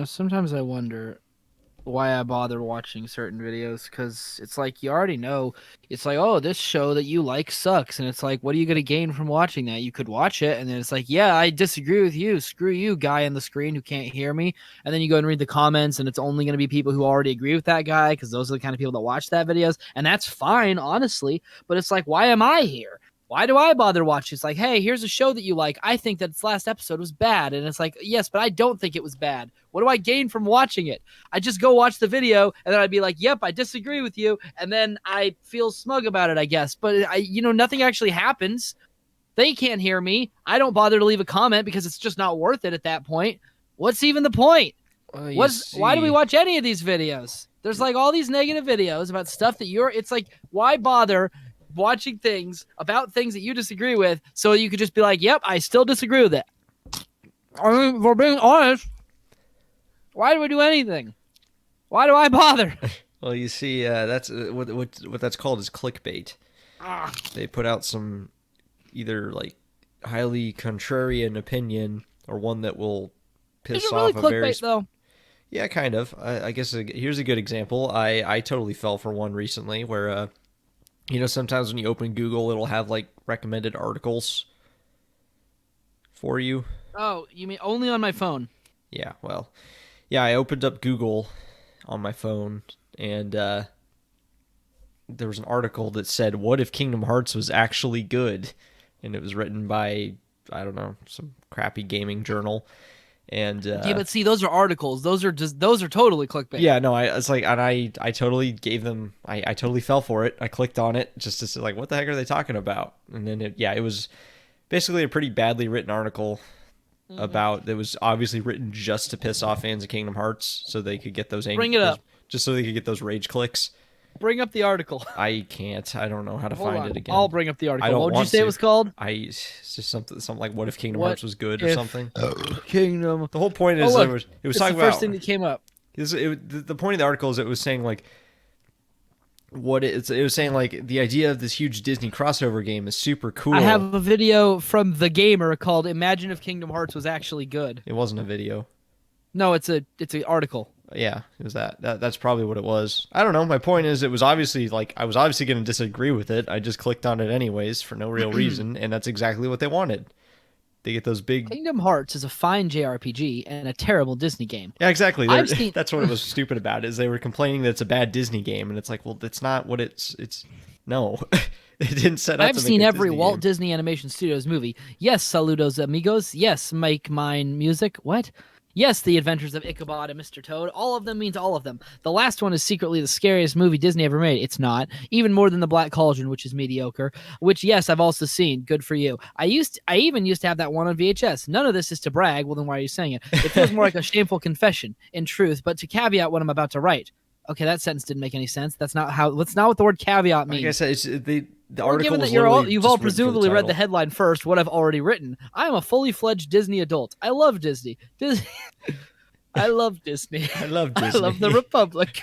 Sometimes I wonder why I bother watching certain videos because it's like you already know. It's like, oh, this show that you like sucks. And it's like, what are you going to gain from watching that? You could watch it. And then it's like, yeah, I disagree with you. Screw you, guy on the screen who can't hear me. And then you go and read the comments, and it's only going to be people who already agree with that guy because those are the kind of people that watch that videos. And that's fine, honestly. But it's like, why am I here? Why do I bother watching? It's like, hey, here's a show that you like. I think that its last episode was bad. And it's like, yes, but I don't think it was bad. What do I gain from watching it? I just go watch the video, and then I'd be like, yep, I disagree with you. And then I feel smug about it, I guess. But, nothing actually happens. They can't hear me. I don't bother to leave a comment because it's just not worth it at that point. What's even the point? Why do we watch any of these videos? There's like all these negative videos about stuff that it's like, why bother watching things about things that you disagree with so you could just be like, yep, I still disagree with it. I mean, for being honest, why do we do anything? Why do I bother? Well, you see, that's what that's called is clickbait. They put out some either like highly contrarian opinion or one that will piss Is it off really a very clickbait, though? Yeah, kind of. I guess here's a good example. I totally fell for one recently where sometimes when you open Google, it'll have like recommended articles for you. Oh, you mean only on my phone? Yeah, well, yeah, I opened up Google on my phone, and there was an article that said, "What if Kingdom Hearts was actually good?" And it was written by, I don't know, some crappy gaming journal. And yeah, but see, those are articles. Those are totally clickbait. Yeah, no, it's like, and I totally gave them, I totally fell for it. I clicked on it just to say, like, what the heck are they talking about? And then it was basically a pretty badly written article about that was obviously written just to piss off fans of Kingdom Hearts, so they could get those Bring it up. just so they could get those rage clicks. Bring up the article. I can't. I don't know how to find it again. I'll bring up the article. I don't What would you say it was called? It's just something like, what if Kingdom Hearts was good or something? Kingdom. The whole point is it was talking the about first thing that came up. The point of the article is it was saying like it was saying like the idea of this huge Disney crossover game is super cool. I have a video from The Gamer called "Imagine if Kingdom Hearts was actually good." It wasn't a video. No, it's an article. Yeah, it was that. That's probably what it was. I don't know. My point is, it was obviously like I was obviously going to disagree with it. I just clicked on it anyways for no real reason, and that's exactly what they wanted. They get those big. Kingdom Hearts is a fine JRPG and a terrible Disney game. Yeah, exactly. That's what it was stupid about. Is they were complaining that it's a bad Disney game, and it's like, well, that's not what it's. No, it didn't set up. I've seen every Walt Disney Animation Studios movie. Yes, Saludos Amigos. Yes, Make Mine Music. What? Yes, The Adventures of Ichabod and Mr. Toad. All of them means all of them. The last one is secretly the scariest movie Disney ever made. It's not. Even more than The Black Cauldron, which is mediocre. Which, yes, I've also seen. Good for you. I even used to have that one on VHS. None of this is to brag. Well, then why are you saying it? It feels more like a shameful confession, in truth, but to caveat what I'm about to write. Okay, that sentence didn't make any sense. That's not what the word caveat means. Like I said, the article given that you've all presumably read the headline first, what I've already written. I am a fully fledged Disney adult. I love Disney. I love Disney. I love Disney. I love the Republic.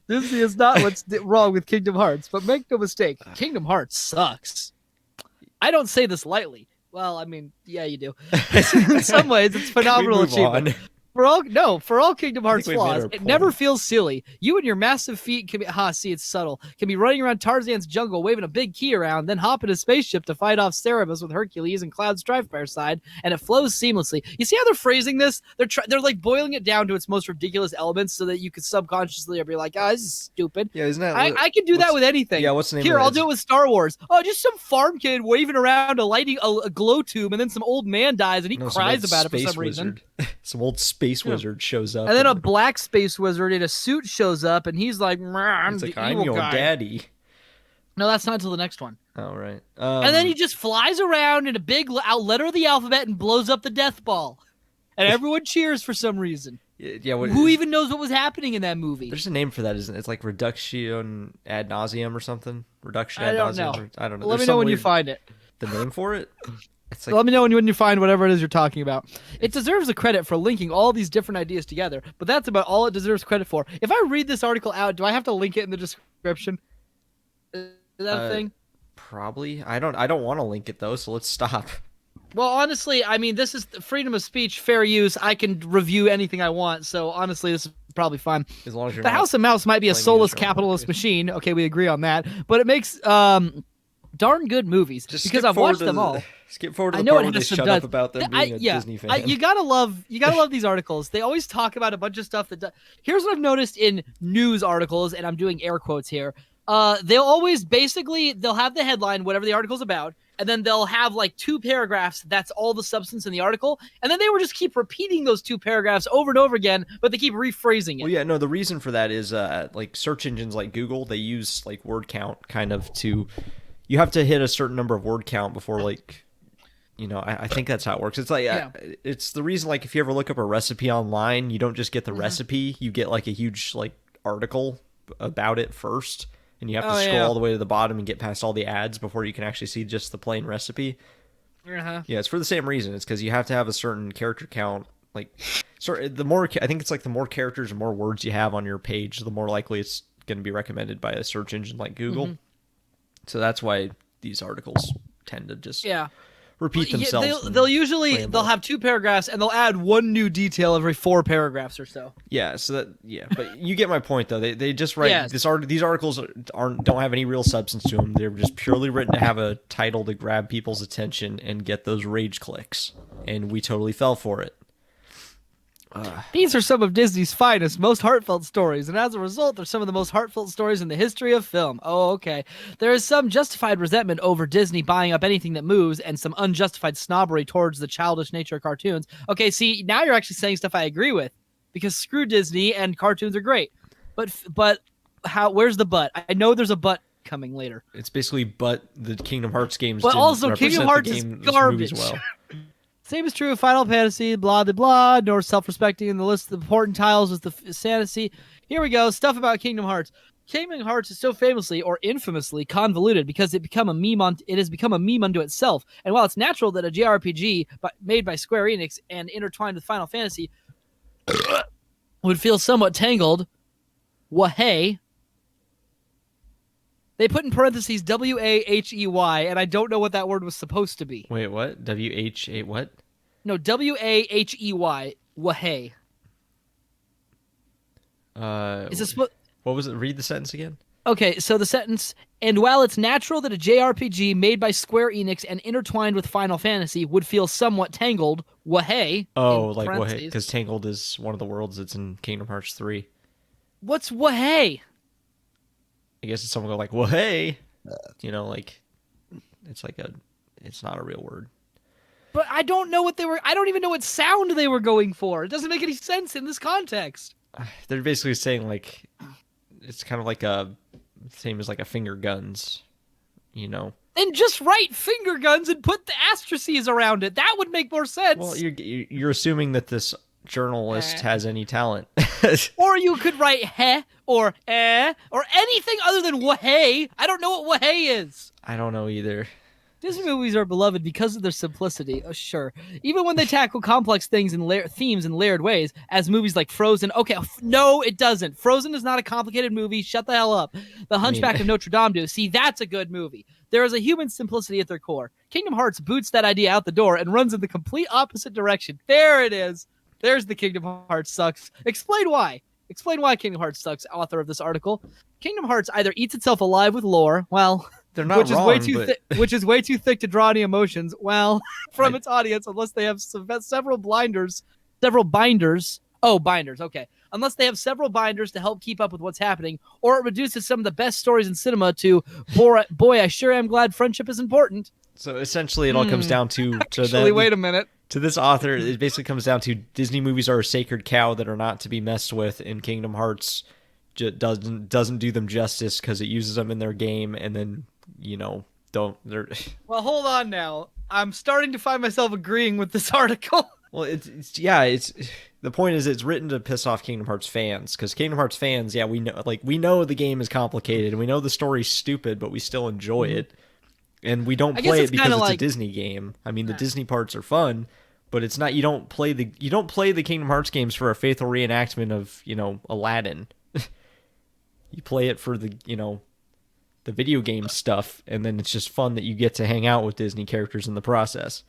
Disney is not what's wrong with Kingdom Hearts, but make no mistake, Kingdom Hearts sucks. I don't say this lightly. Well, I mean, yeah, you do. In some ways, it's phenomenal achievement. For all Kingdom Hearts flaws, it never feels silly. You and your massive feet can be, see, it's subtle, can be running around Tarzan's jungle waving a big key around, then hop in a spaceship to fight off Cerebus with Hercules and Cloud Strife by your side, and it flows seamlessly. You see how they're phrasing this? They're like boiling it down to its most ridiculous elements so that you could subconsciously be like, this is stupid. Yeah, isn't that? I can do that with anything. Yeah, what's the name? Here, I'll do it with Star Wars. Oh, just some farm kid waving around a glow tube, and then some old man dies, and he cries about it for some reason. Some old space wizard shows up, and then a black space wizard in a suit shows up, and he's like, "I'm your daddy." No, that's not until the next one. Oh, right. And then he just flies around in a big letter of the alphabet and blows up the death ball, and everyone cheers for some reason. Yeah. Who even knows what was happening in that movie? There's a name for that, isn't it? It's like reduction ad nauseum or something. Reduction ad nauseum. I don't know. Let me know when you find it. The name for it. Like, let me know when you find whatever it is you're talking about. It deserves a credit for linking all these different ideas together, but that's about all it deserves credit for. If I read this article out, do I have to link it in the description? Is that a thing? Probably. I don't want to link it though, so let's stop. Well, honestly, I mean, this is freedom of speech, fair use. I can review anything I want, so honestly, this is probably fine. As long as you're The not House of Mouse might be a claiming it's soulless your own work. capitalist machine. Okay, we agree on that. But it makes darn good movies Just because I've watched them all. skip forward to I the know part it where they has some shut up duds. about them being a Disney fan. You gotta love these articles. They always talk about a bunch of stuff Here's what I've noticed in news articles, and I'm doing air quotes here. They'll always they'll have the headline, whatever the article's about, and then they'll have like 2 paragraphs. That's all the substance in the article, and then they will just keep repeating those 2 paragraphs over and over again, but they keep rephrasing Well, it. yeah, no, the reason for that is like search engines like Google, they use like word count kind of to, you have to hit a certain number of word count before like, I think that's how it works. It's like, Yeah. it's the reason, like, if you ever look up a recipe online, you don't just get the recipe, you get like a huge like article about it first, and you have to Oh scroll yeah. all the way to the bottom and get past all the ads before you can actually see just the plain recipe. Uh-huh. Yeah, it's for the same reason. It's because you have to have a certain character count. Like, the more, I think it's like the more characters and more words you have on your page, the more likely it's going to be recommended by a search engine like Google. So that's why these articles tend to just Yeah. repeat Yeah, themselves. they'll have 2 paragraphs and they'll add one new detail every 4 paragraphs or so. Yeah, so that, yeah, but you get my point though. They just write Yes. these articles don't have any real substance to them. They're just purely written to have a title to grab people's attention and get those rage clicks, and we totally fell for it. These are some of Disney's finest, most heartfelt stories, and as a result, they're some of the most heartfelt stories in the history of film. Oh, okay. There is some justified resentment over Disney buying up anything that moves, and some unjustified snobbery towards the childish nature of cartoons. Okay, see, now you're actually saying stuff I agree with, because screw Disney and cartoons are great. But how? Where's the but? I know there's a but coming later. It's basically, but the Kingdom Hearts games But didn't also, represent Kingdom Hearts the is movies garbage. well. Same is true of Final Fantasy, blah, blah, blah, nor self-respecting in the list of important titles with the fantasy. Here we go, stuff about Kingdom Hearts. Kingdom Hearts is so famously or infamously convoluted because it has become a meme unto itself. And while it's natural that a JRPG made by Square Enix and intertwined with Final Fantasy would feel somewhat tangled, wahey, they put in parentheses WAHEY, and I don't know what that word was supposed to be. Wait, what? WH8 what? No, WAHEY, wahey. Is this what? What was it? Read the sentence again. Okay, so the sentence, and while it's natural that a JRPG made by Square Enix and intertwined with Final Fantasy would feel somewhat tangled, wahey. Oh, like what? Because Tangled is one of the worlds that's in Kingdom Hearts 3. What's wahey? I guess it's someone go like, well, hey, like it's like it's not a real word. But I don't know I don't even know what sound they were going for. It doesn't make any sense in this context. They're basically saying like, it's kind of like same as like a finger guns, And just write finger guns and put the asterisks around it. That would make more sense. Well, you're assuming that this journalist has any talent. Or you could write heh or eh or anything other than wahey. I don't know what wahey is. I don't know either. Disney movies are beloved because of their simplicity. Oh, sure. Even when they tackle complex things and themes in layered ways, as movies like Frozen. Okay, no, it doesn't. Frozen is not a complicated movie. Shut the hell up. The Hunchback of Notre Dame do. See, that's a good movie. There is a human simplicity at their core. Kingdom Hearts boots that idea out the door and runs in the complete opposite direction. There it is. There's the Kingdom Hearts sucks. Explain why. Explain why Kingdom Hearts sucks, author of this article. Kingdom Hearts either eats itself alive with lore, well, they're not which wrong, which is way too thick to draw any emotions, well, from its audience, unless they have several binders. Oh, binders, okay. Unless they have several binders to help keep up with what's happening, or it reduces some of the best stories in cinema to, boy, I sure am glad friendship is important. So essentially, it all comes down to Actually, wait a minute. To this author, it basically comes down to Disney movies are a sacred cow that are not to be messed with, and Kingdom Hearts doesn't do them justice because it uses them in their game, and then they're. Well, hold on now. I'm starting to find myself agreeing with this article. Well, it's the point is it's written to piss off Kingdom Hearts fans, because Kingdom Hearts fans, yeah, we know the game is complicated and we know the story's stupid, but we still enjoy it. And we don't play it because it's a Disney game. I mean, the Disney parts are fun, but it's not. You don't play the Kingdom Hearts games for a faithful reenactment of Aladdin. You play it for the video game stuff, and then it's just fun that you get to hang out with Disney characters in the process.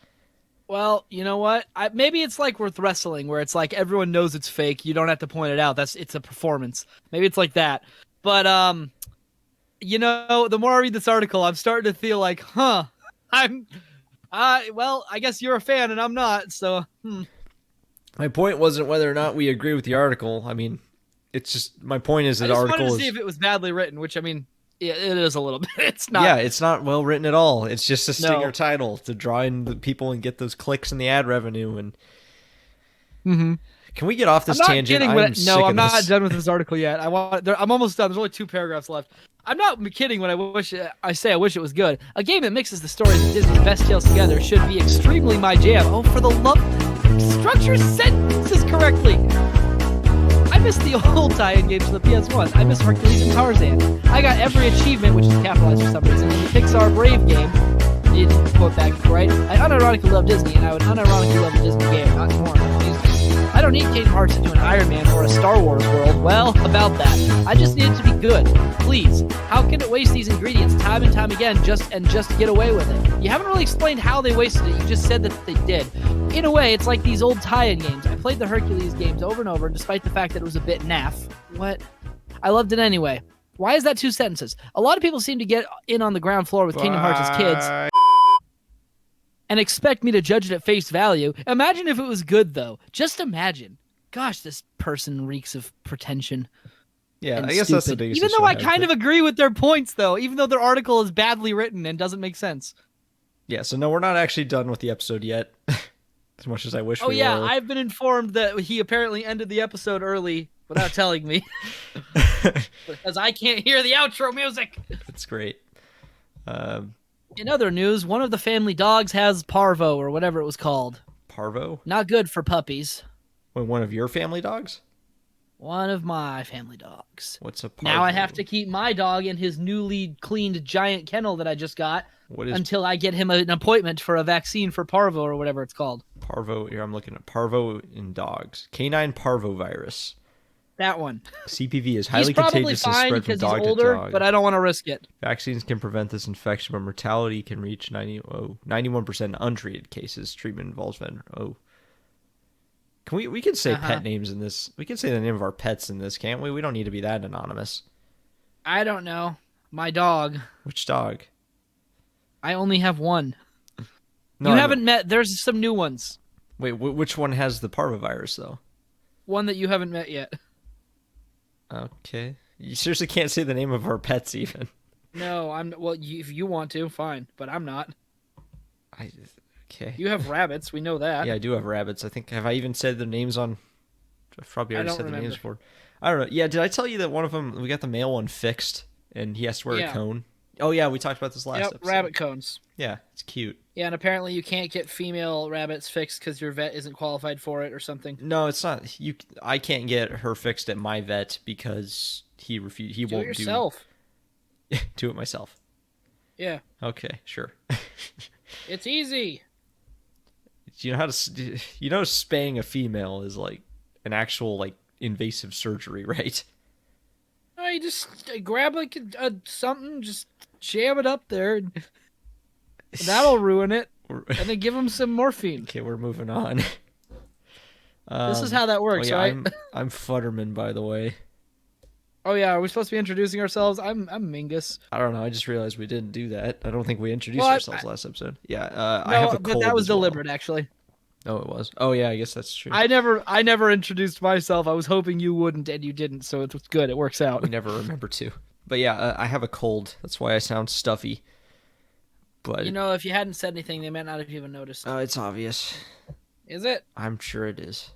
Well, you know what? Maybe it's like with wrestling, where it's like everyone knows it's fake. You don't have to point it out. It's a performance. Maybe it's like that. But the more I read this article, I'm starting to feel like, huh, I'm, well, I guess you're a fan and I'm not. So, My point wasn't whether or not we agree with the article. I mean, it's just my point is that I the just wanted to article see is if it was badly written, which I mean, yeah, it is a little bit. It's yeah, not. it's not well written at all. It's just a stinger No. title to draw in the people and get those clicks and the ad revenue. And Mm-hmm. can we get off I'm this not tangent? kidding. I'm No, sick I'm of not this. done with this article yet. I'm almost done. There's only 2 paragraphs left. I'm not kidding when I say I wish it was good. A game that mixes the stories of Disney's best tales together should be extremely my jam. Oh, for the love, structure sentences correctly. I miss the old tie-in games for the PS1. I miss Hercules and Tarzan. I got every achievement, which is capitalized for some reason, in the Pixar Brave game. Didn't quote that right. I unironically love Disney, and I would unironically love a Disney game, not more. I don't need Kingdom Hearts to do an Iron Man or a Star Wars world. Well, about that. I just need it to be good. Please. How can it waste these ingredients time and time again just get away with it? You haven't really explained how they wasted it. You just said that they did. In a way, it's like these old tie-in games. I played the Hercules games over and over, despite the fact that it was a bit naff. What? I loved it anyway. Why is that 2 sentences? A lot of people seem to get in on the ground floor with Kingdom Hearts as kids and expect me to judge it at face value. Imagine if it was good, though. Just imagine. Gosh, this person reeks of pretension. Yeah, And I guess stupid. that's the biggest Even issue though I have, kind of but- agree with their points, though, even though their article is badly written and doesn't make sense. Yeah, so no, we're not actually done with the episode yet. As much as I wish Oh, we yeah, were. I've been informed that he apparently ended the episode early without telling me. Because I can't hear the outro music. That's great. In other news, one of the family dogs has parvo, or whatever it was called. Parvo? Not good for puppies. One of your family dogs? One of my family dogs. What's a parvo? Now I have to keep my dog in his newly cleaned giant kennel that I just got until I get him an appointment for a vaccine for parvo, or whatever it's called. Parvo, here I'm looking at parvo in dogs. Canine parvovirus. That one. CPV is He's highly probably contagious and fine spread from because he's dog older, to dog. but I don't want to risk it. Vaccines can prevent this infection, but mortality can reach 91% in untreated cases. Treatment involves venom. Oh. We can say pet names in this. We can say the name of our pets in this, can't we? We don't need to be that anonymous. I don't know. My dog. Which dog? I only have one. No, You haven't met. There's some new ones. Wait, which one has the parvovirus, though? One that you haven't met yet. Okay. You seriously can't say the name of our pets, even. No, I'm. Well, if you want to, fine, but I'm not. Okay. You have rabbits. We know that. Yeah, I do have rabbits. I think, have I even said their names on... I've probably already said the names before. I don't know. Yeah, did I tell you that one of them, we got the male one fixed, and he has to wear a cone? Oh, yeah, we talked about this last episode. Rabbit cones. Yeah, it's cute. Yeah, and apparently you can't get female rabbits fixed because your vet isn't qualified for it or something. No, it's not. I can't get her fixed at my vet because he won't do it yourself. Do it myself. Yeah. Okay, sure. It's easy. You know how to spaying a female is like an actual like invasive surgery, right? No, you just grab like something, just jam it up there, and that'll ruin it. And then give them some morphine. Okay, we're moving on. This is how that works, right? I'm Futterman, by the way. Oh yeah, are we supposed to be introducing ourselves? I'm Mingus. I don't know. I just realized we didn't do that. I don't think we introduced ourselves last episode. Yeah, I have a cold. But that was as well. deliberate, actually. Oh, it was. Oh yeah, I guess that's true. I never introduced myself. I was hoping you wouldn't, and you didn't. So it's good. It works out. We never remember to. But yeah, I have a cold. That's why I sound stuffy. But if you hadn't said anything, they might not have even noticed. It's obvious. Is it? I'm sure it is.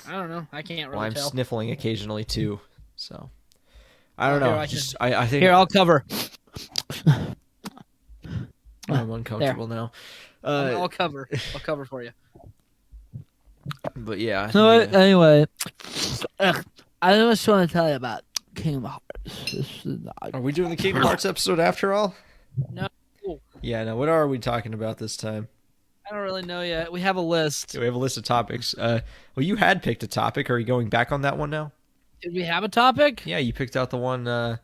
I don't know. I can't really Well, I'm tell. sniffling occasionally too. So I don't know. I think Here, I'll cover. I'm uncomfortable now. I'll cover. I'll cover for you. But yeah. So anyway, I just want to tell you about Kingdom Hearts. Are we doing the Kingdom Hearts episode after all? No. Yeah, no. What are we talking about this time? I don't really know yet. We have a list. Yeah, we have a list of topics. Well, you had picked a topic. Are you going back on that one now? Did we have a topic? Yeah, you picked out the one.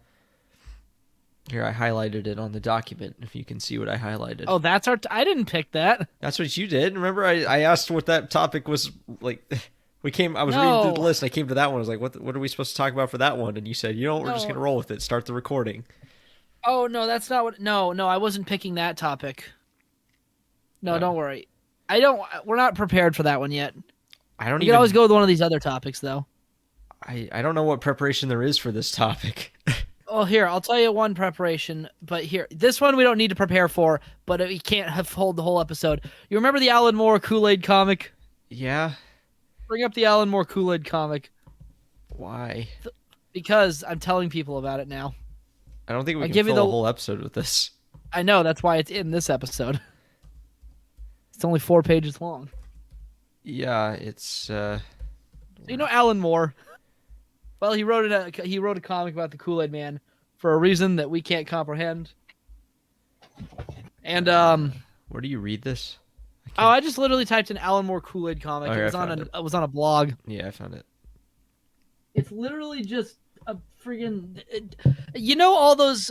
Here, I highlighted it on the document. If you can see what I highlighted. Oh, that's our. I didn't pick that. That's what you did. Remember, I asked what that topic was like. I was reading through the No, list. And I came to that one. I was like, what are we supposed to talk about for that one? And you said, we're just no. gonna roll with it. Start the recording. Oh no, that's not what. No, no, I wasn't picking that topic. No, Uh, don't worry. I don't. We're not prepared for that one yet. I don't We could always even. go with one of these other topics, though. I don't know what preparation there is for this topic. Oh, here, I'll tell you one preparation, but here, this one we don't need to prepare for, but we can't hold the whole episode. You remember the Alan Moore Kool-Aid comic? Yeah. Bring up the Alan Moore Kool-Aid comic. Why? Because I'm telling people about it now. I don't think we I'll can give you fill the. a whole episode with this. I know, that's why it's in this episode. It's only 4 pages long. Yeah, it's. So you know Alan Moore? Well, he wrote a comic about the Kool-Aid Man for a reason that we can't comprehend. And Where do you read this? I just literally typed in Alan Moore Kool-Aid comic. Okay, It was I on found a it. it was on a blog. Yeah, I found it. It's literally just a friggin' you know all those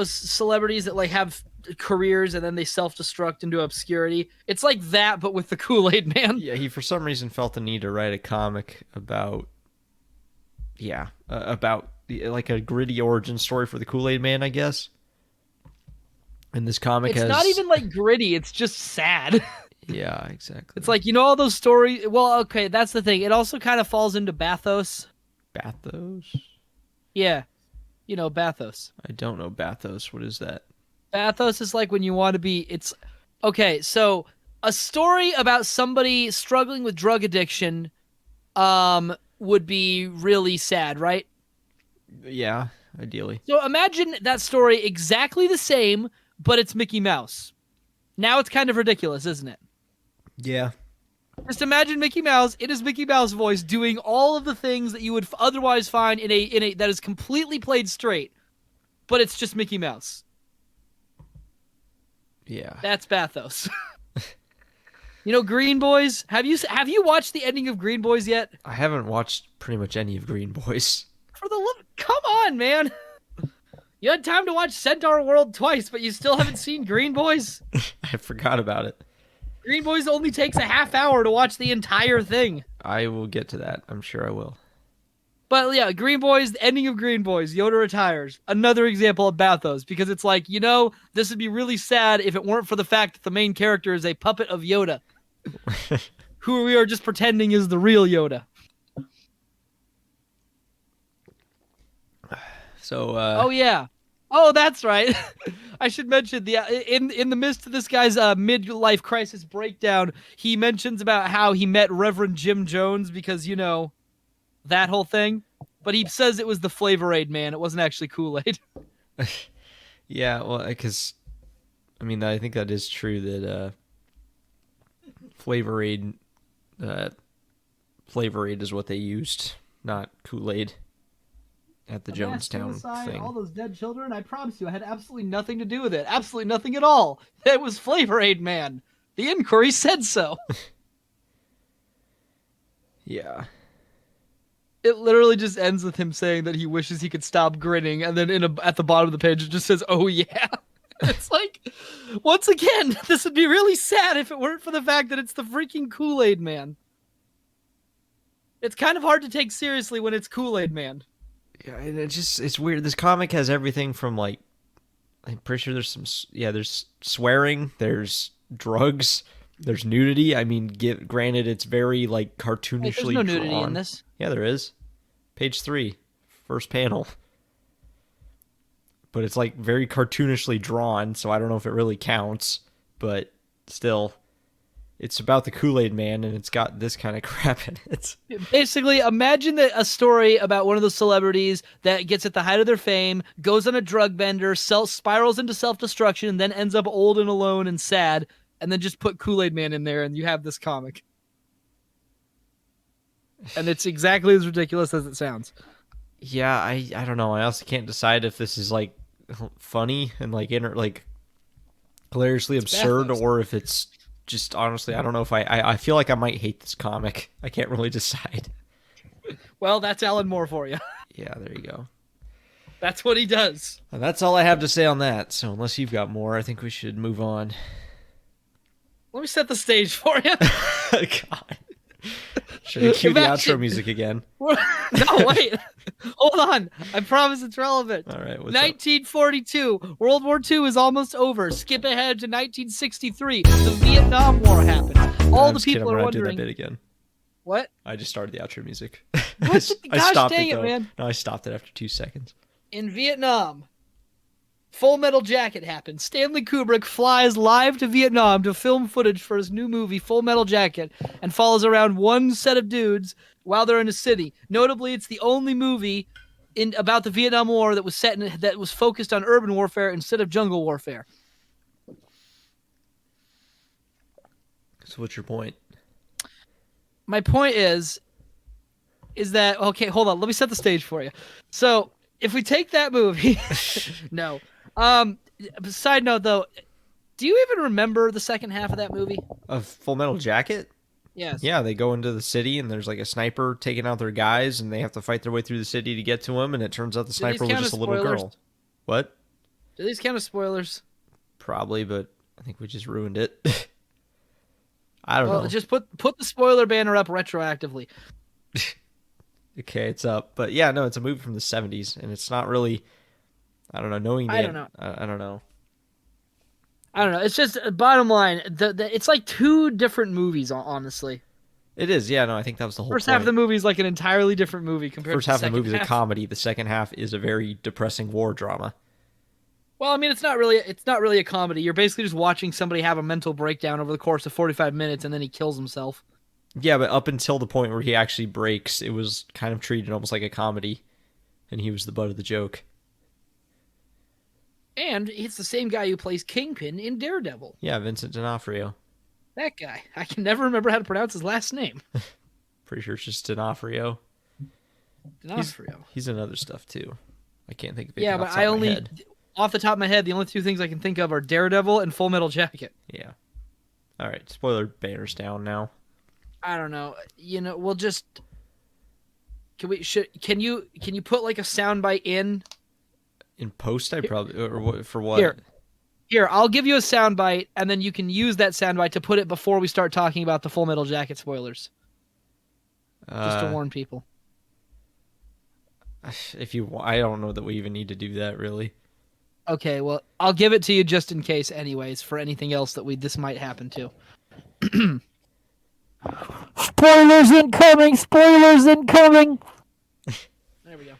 celebrities that like have careers and then they self-destruct into obscurity. It's like that, but with the Kool-Aid Man. Yeah, he for some reason felt the need to write a comic about. Yeah, about like a gritty origin story for the Kool-Aid Man, I guess. And this comic It's has. not even like gritty. It's just sad. Yeah, exactly. It's like, you know all those stories. Well, okay, that's the thing. It also kind of falls into bathos. Bathos. Yeah, you know bathos. I don't know Bathos. What is that? Bathos is like when you want to be. It's okay. So a story about somebody struggling with drug addiction, would be really sad, right? Yeah, ideally. So imagine that story exactly the same, but it's Mickey Mouse. Now it's kind of ridiculous, isn't it? Yeah. Just imagine Mickey Mouse in his Mickey Mouse voice doing all of the things that you would otherwise find in a that is completely played straight, but it's just Mickey Mouse. Yeah. That's bathos. You know Green Boys? Have you watched the ending of Green Boys yet? I haven't watched pretty much any of Green Boys. For the love, come on, man. You had time to watch Centaur World twice, but you still haven't seen Green Boys? I forgot about it. Green Boys only takes a half hour to watch the entire thing. I will get to that. I'm sure I will. But yeah, Green Boys, the ending of Green Boys, Yoda retires. Another example of bathos, because it's like, this would be really sad if it weren't for the fact that the main character is a puppet of Yoda, who we are just pretending is the real Yoda. So, Oh yeah. Oh, that's right. I should mention in the midst of this guy's midlife crisis breakdown, he mentions about how he met Reverend Jim Jones because that whole thing. But he says it was the Flavor Aid Man. It wasn't actually Kool-Aid. yeah, well, because, I think that is true that Flavor Aid is what they used, not Kool-Aid at the Jonestown thing. All those dead children. I promise you, I had absolutely nothing to do with it. Absolutely nothing at all. It was Flavor Aid Man. The inquiry said so. Yeah. It literally just ends with him saying that he wishes he could stop grinning, and then at the bottom of the page it just says, "Oh yeah." It's like, once again, this would be really sad if it weren't for the fact that it's the freaking Kool-Aid Man. It's kind of hard to take seriously when it's Kool-Aid Man. Yeah, and it's weird. This comic has everything from like, I'm pretty sure there's swearing, there's drugs, there's nudity. Granted, it's very like cartoonishly Wait, there's no nudity drawn. in this. Yeah, there is. Page 3, first panel. But it's like very cartoonishly drawn, so I don't know if it really counts. But still, it's about the Kool-Aid Man, and it's got this kind of crap in it. Basically, imagine that a story about one of those celebrities that gets at the height of their fame, goes on a drug bender, spirals into self-destruction, and then ends up old and alone and sad, and then just put Kool-Aid Man in there, and you have this comic. And it's exactly as ridiculous as it sounds. Yeah, I don't know. I also can't decide if this is like funny and like hilariously absurd, bathos. or if it's just honestly, I don't know if I feel like I might hate this comic. I can't really decide. Well, that's Alan Moore for you. Yeah, there you go. That's what he does. And that's all I have to say on that. So unless you've got more, I think we should move on. Let me set the stage for you. God. Should I cue the outro music again? No, wait. Hold on. I promise it's relevant. All right. What's 1942. World War II is almost over. Skip ahead to 1963. The Vietnam War happened. All the people are wondering. Do that bit again. What? I just started the outro music. What? Gosh dang it, man. No, I stopped it after 2 seconds. In Vietnam, Full Metal Jacket happened. Stanley Kubrick flies live to Vietnam to film footage for his new movie, Full Metal Jacket, and follows around one set of dudes while they're in a city. Notably, it's the only movie about the Vietnam War that was focused on urban warfare instead of jungle warfare. So what's your point? My point is that, okay, hold on. Let me set the stage for you. So if we take that movie, no. Side note though, do you even remember the second half of that movie? Of Full Metal Jacket? Yes. Yeah, they go into the city and there's like a sniper taking out their guys and they have to fight their way through the city to get to him, and it turns out the sniper was just a little girl. What? Do these count as spoilers? Probably, but I think we just ruined it. I don't know. Just put the spoiler banner up retroactively. Okay, it's up. But yeah, no, it's a movie from the 70s, and it's not really, I don't know, I don't know. I don't know. It's just, bottom line, it's like two different movies, honestly. It is, yeah, no, I think that was the whole First point. half of the movie is like an entirely different movie compared to the second half. First half of the movie is a comedy. The second half is a very depressing war drama. Well, I mean, it's not really a comedy. You're basically just watching somebody have a mental breakdown over the course of 45 minutes, and then he kills himself. Yeah, but up until the point where he actually breaks, it was kind of treated almost like a comedy, and he was the butt of the joke. And it's the same guy who plays Kingpin in Daredevil. Yeah, Vincent D'Onofrio. That guy. I can never remember how to pronounce his last name. Pretty sure it's just D'Onofrio. D'Onofrio. He's in other stuff, too. I can't think of it. Yeah, but off the top of my head, the only two things I can think of are Daredevil and Full Metal Jacket. Yeah. All right, spoiler banners down now. I don't know. We'll just. Can you put like a soundbite in? In post, I probably, or for what? Here, I'll give you a soundbite, and then you can use that soundbite to put it before we start talking about the Full Metal Jacket spoilers. Just to warn people. I don't know that we even need to do that, really. Okay, well, I'll give it to you just in case, anyways, for anything else that this might happen to. Spoilers incoming! Spoilers incoming! There we go.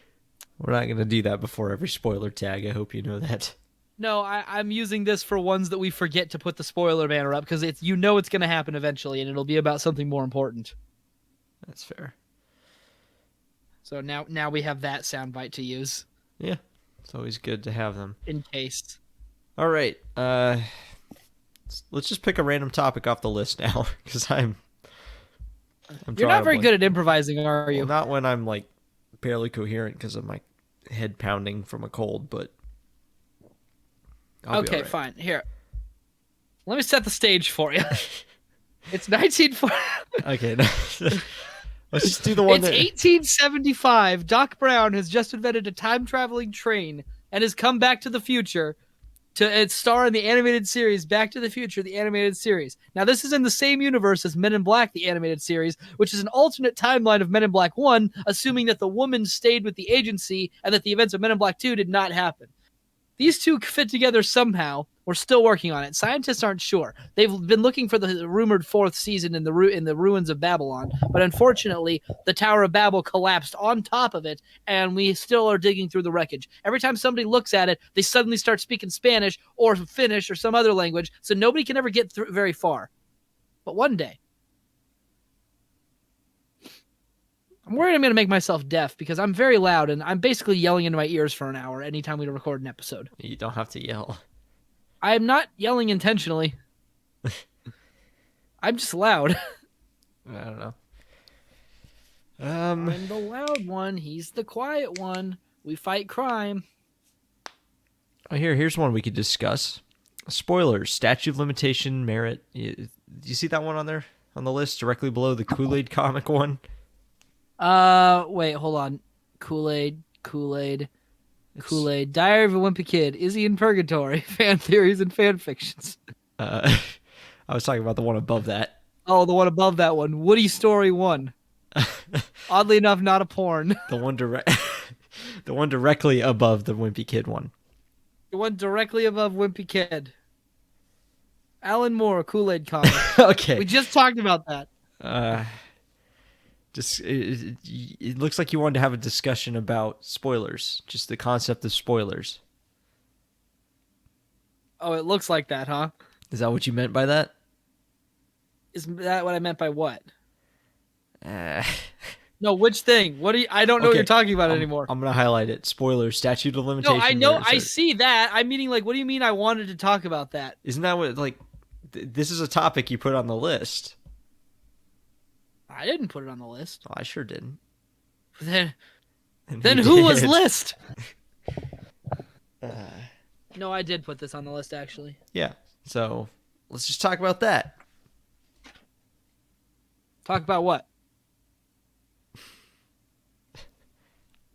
We're not going to do that before every spoiler tag. I hope you know that. No, I'm using this for ones that we forget to put the spoiler banner up, because it's going to happen eventually, and it'll be about something more important. That's fair. So now we have that soundbite to use. Yeah, it's always good to have them. In case. All right. Let's just pick a random topic off the list now, because I'm You're not very good at improvising, are you? Well, not when I'm like barely coherent because of my head pounding from a cold, but okay, right. Fine. Here, let me set the stage for you. It's 1940. Okay, let's just do the one. It's 1875. Doc Brown has just invented a time-traveling train and has come back to the future to star in the animated series Back to the Future, the animated series. Now, this is in the same universe as Men in Black, the animated series, which is an alternate timeline of Men in Black 1, assuming that the woman stayed with the agency and that the events of Men in Black 2 did not happen. These two fit together somehow. We're still working on it. Scientists aren't sure. They've been looking for the rumored fourth season in the ruins of Babylon, but unfortunately, the Tower of Babel collapsed on top of it, and we still are digging through the wreckage. Every time somebody looks at it, they suddenly start speaking Spanish or Finnish or some other language, so nobody can ever get through very far. But one day, I'm worried I'm going to make myself deaf because I'm very loud, and I'm basically yelling into my ears for an hour anytime we record an episode. You don't have to yell. I am not yelling intentionally. I'm just loud. I don't know. I'm the loud one. He's the quiet one. We fight crime. Oh, here's one we could discuss. Spoilers. Statute of limitation merit. Do you see that one on there on the list directly below the Kool-Aid comic one? Wait, hold on. Kool-Aid. It's Kool-Aid, Diary of a Wimpy Kid, Is he in Purgatory? Fan theories and fan fictions. uh, I was talking about the one above that. Oh, the one above that one, Woody Story 1. Oddly enough, not a porn. The one direct, the one directly above the Wimpy Kid one. The one directly above Wimpy Kid. Alan Moore, Kool-Aid comic. Okay. We just talked about that. Uh, just it looks like you wanted to have a discussion about spoilers, just the concept of spoilers. Oh, it looks like that, huh? Is that what you meant by that? Is that what I meant by what? Uh, No, which thing? What do you? I don't know what you're okay, talking about anymore. I'm gonna highlight it. Spoilers, statute of No, I limitation. know. I see that. I'm meaning like, what do you mean? I wanted to talk about that. Isn't that what like? This is a topic you put on the list. I didn't put it on the list. Oh, I sure didn't. Then, And then you who was did. list? Uh, No, I did put this on the list actually. yeah. So let's just talk about that. Talk about what?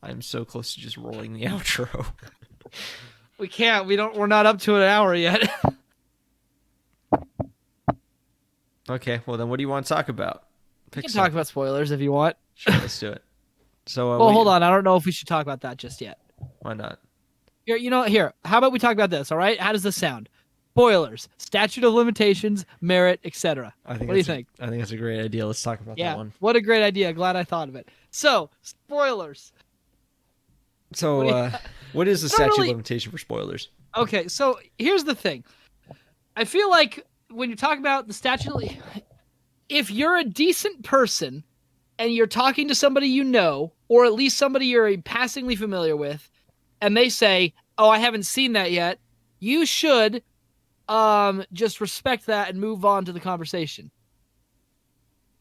I'm so close to just rolling the outro. We can't. We don't. We're not up to an hour yet. Okay. Well, then what do you want to talk about? We Pick can some. talk about spoilers if you want. Sure, let's do it. So, Well, hold on. I don't know if we should talk about that just yet. Why not? Here, here. How about we talk about this? All right. How does this sound? Spoilers, statute of limitations, merit, etc. What do you think? I think that's a great idea. Let's talk about Yeah. that one. What a great idea. Glad I thought of it. So, spoilers. So, What do you- what is the I don't statute really- limitation for spoilers? Okay. So here's the thing. I feel like when you talk about the statute, if you're a decent person and you're talking to somebody you know, or at least somebody you're passingly familiar with, and they say, "Oh, I haven't seen that yet," you should just respect that and move on to the conversation.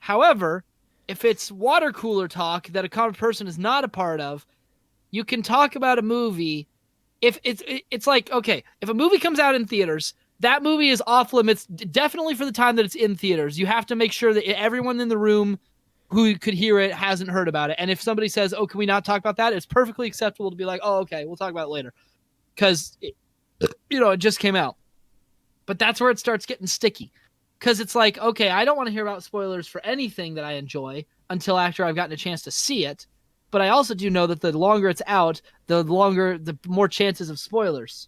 However, if it's water cooler talk that a common person is not a part of, you can talk about a movie. If it's like, okay, if a movie comes out in theaters, that movie is off limits definitely for the time that it's in theaters. You have to make sure that everyone in the room who could hear it hasn't heard about it. And if somebody says, "Oh, can we not talk about that?" It's perfectly acceptable to be like, "Oh, okay, we'll talk about it later," because it just came out. But that's where it starts getting sticky, because it's like, okay, I don't want to hear about spoilers for anything that I enjoy until after I've gotten a chance to see it. But I also do know that the longer it's out, the more chances of spoilers.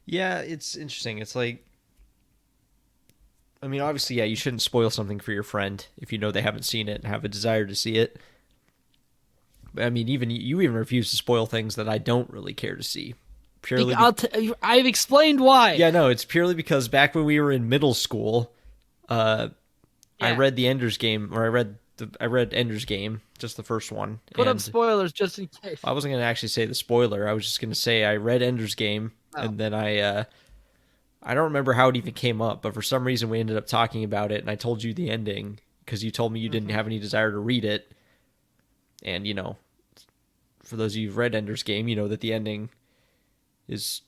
Yeah, it's interesting. It's like, I mean, obviously, yeah, you shouldn't spoil something for your friend if you know they haven't seen it and have a desire to see it. But I mean, even you even refuse to spoil things that I don't really care to see. Purely, I've explained why. yeah, no, it's purely because back when we were in middle school, I read the Ender's Game, or I read Ender's Game, just the first one. Put up and spoilers just in case. I wasn't going to actually say the spoiler. I was just going to say I read Ender's Game, and then I don't remember how it even came up, but for some reason we ended up talking about it, and I told you the ending because you told me you didn't have any desire to read it. And, for those of you who've read Ender's Game, you know that the ending is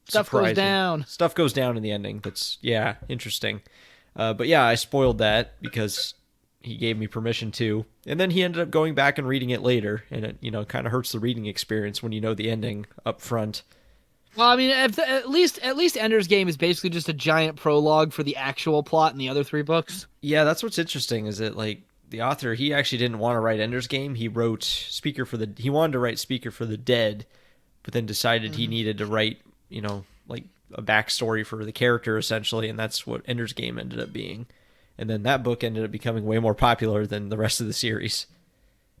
Stuff surprising. goes down. Stuff goes down in the ending. That's, yeah, interesting. But yeah, I spoiled that because he gave me permission to. And then he ended up going back and reading it later, and it, kind of hurts the reading experience when you know the ending up front. Well, I mean, at least Ender's Game is basically just a giant prologue for the actual plot in the other 3 books. Yeah, that's what's interesting is that, like, the author, he actually didn't want to write Ender's Game. He wrote he wanted to write Speaker for the Dead, but then decided he needed to write, like a backstory for the character essentially, and that's what Ender's Game ended up being. And then that book ended up becoming way more popular than the rest of the series.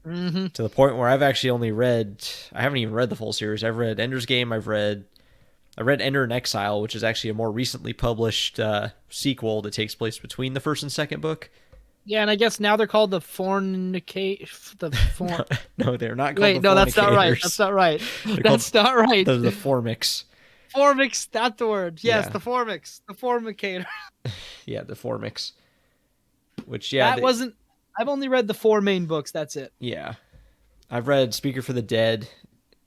Mm-hmm. To the point where I've actually I haven't even read the full series. I've read Ender's Game, I read Ender in Exile, which is actually a more recently published sequel that takes place between the first and second book. Yeah, and I guess now they're called the No, they're not called Wait, the no, that's not right. Fornicators. That's not right. They're That's not right. The Formics. Formics, that's the word. Yes, Yeah. the Formics. The Formicator. Yeah, the Formics. Which, yeah. Wasn't... I've only read the 4 main books, that's it. Yeah. I've read Speaker for the Dead.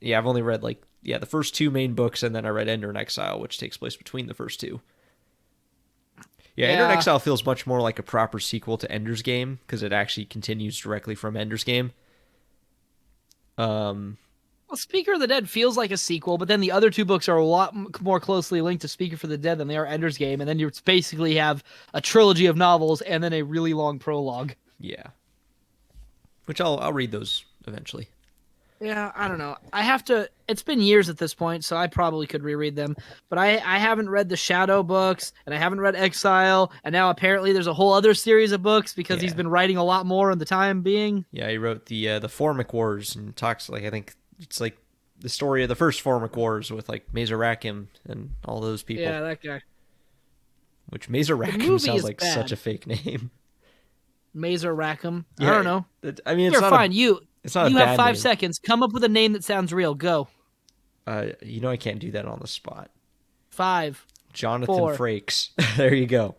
Yeah, I've only read, the first 2 main books, and then I read Ender in Exile, which takes place between the first 2. Yeah, Ender in Exile feels much more like a proper sequel to Ender's Game, because it actually continues directly from Ender's Game. Well, Speaker of the Dead feels like a sequel, but then the other two books are a lot more closely linked to Speaker for the Dead than they are Ender's Game, and then you basically have a trilogy of novels and then a really long prologue. Yeah, which I'll read those eventually. Yeah, I don't know. I have to. It's been years at this point, so I probably could reread them. But I haven't read the Shadow books, and I haven't read Exile, and now apparently there's a whole other series of books because he's Yeah, been writing a lot more in the time being. yeah. He wrote the Formic Wars and talks like I think it's like the story of the first Formic Wars with like Mazer Rackham and all those people. Yeah, that guy. Which Mazer The Rackham movie sounds is like such bad. a fake name. Mazer Rackham. I Yeah, don't know. I mean You're fine. it's not a You have bad five name. seconds. Come up with a name that sounds real. Go. I can't do that on the spot. 5, Jonathan 4. Frakes. There you go.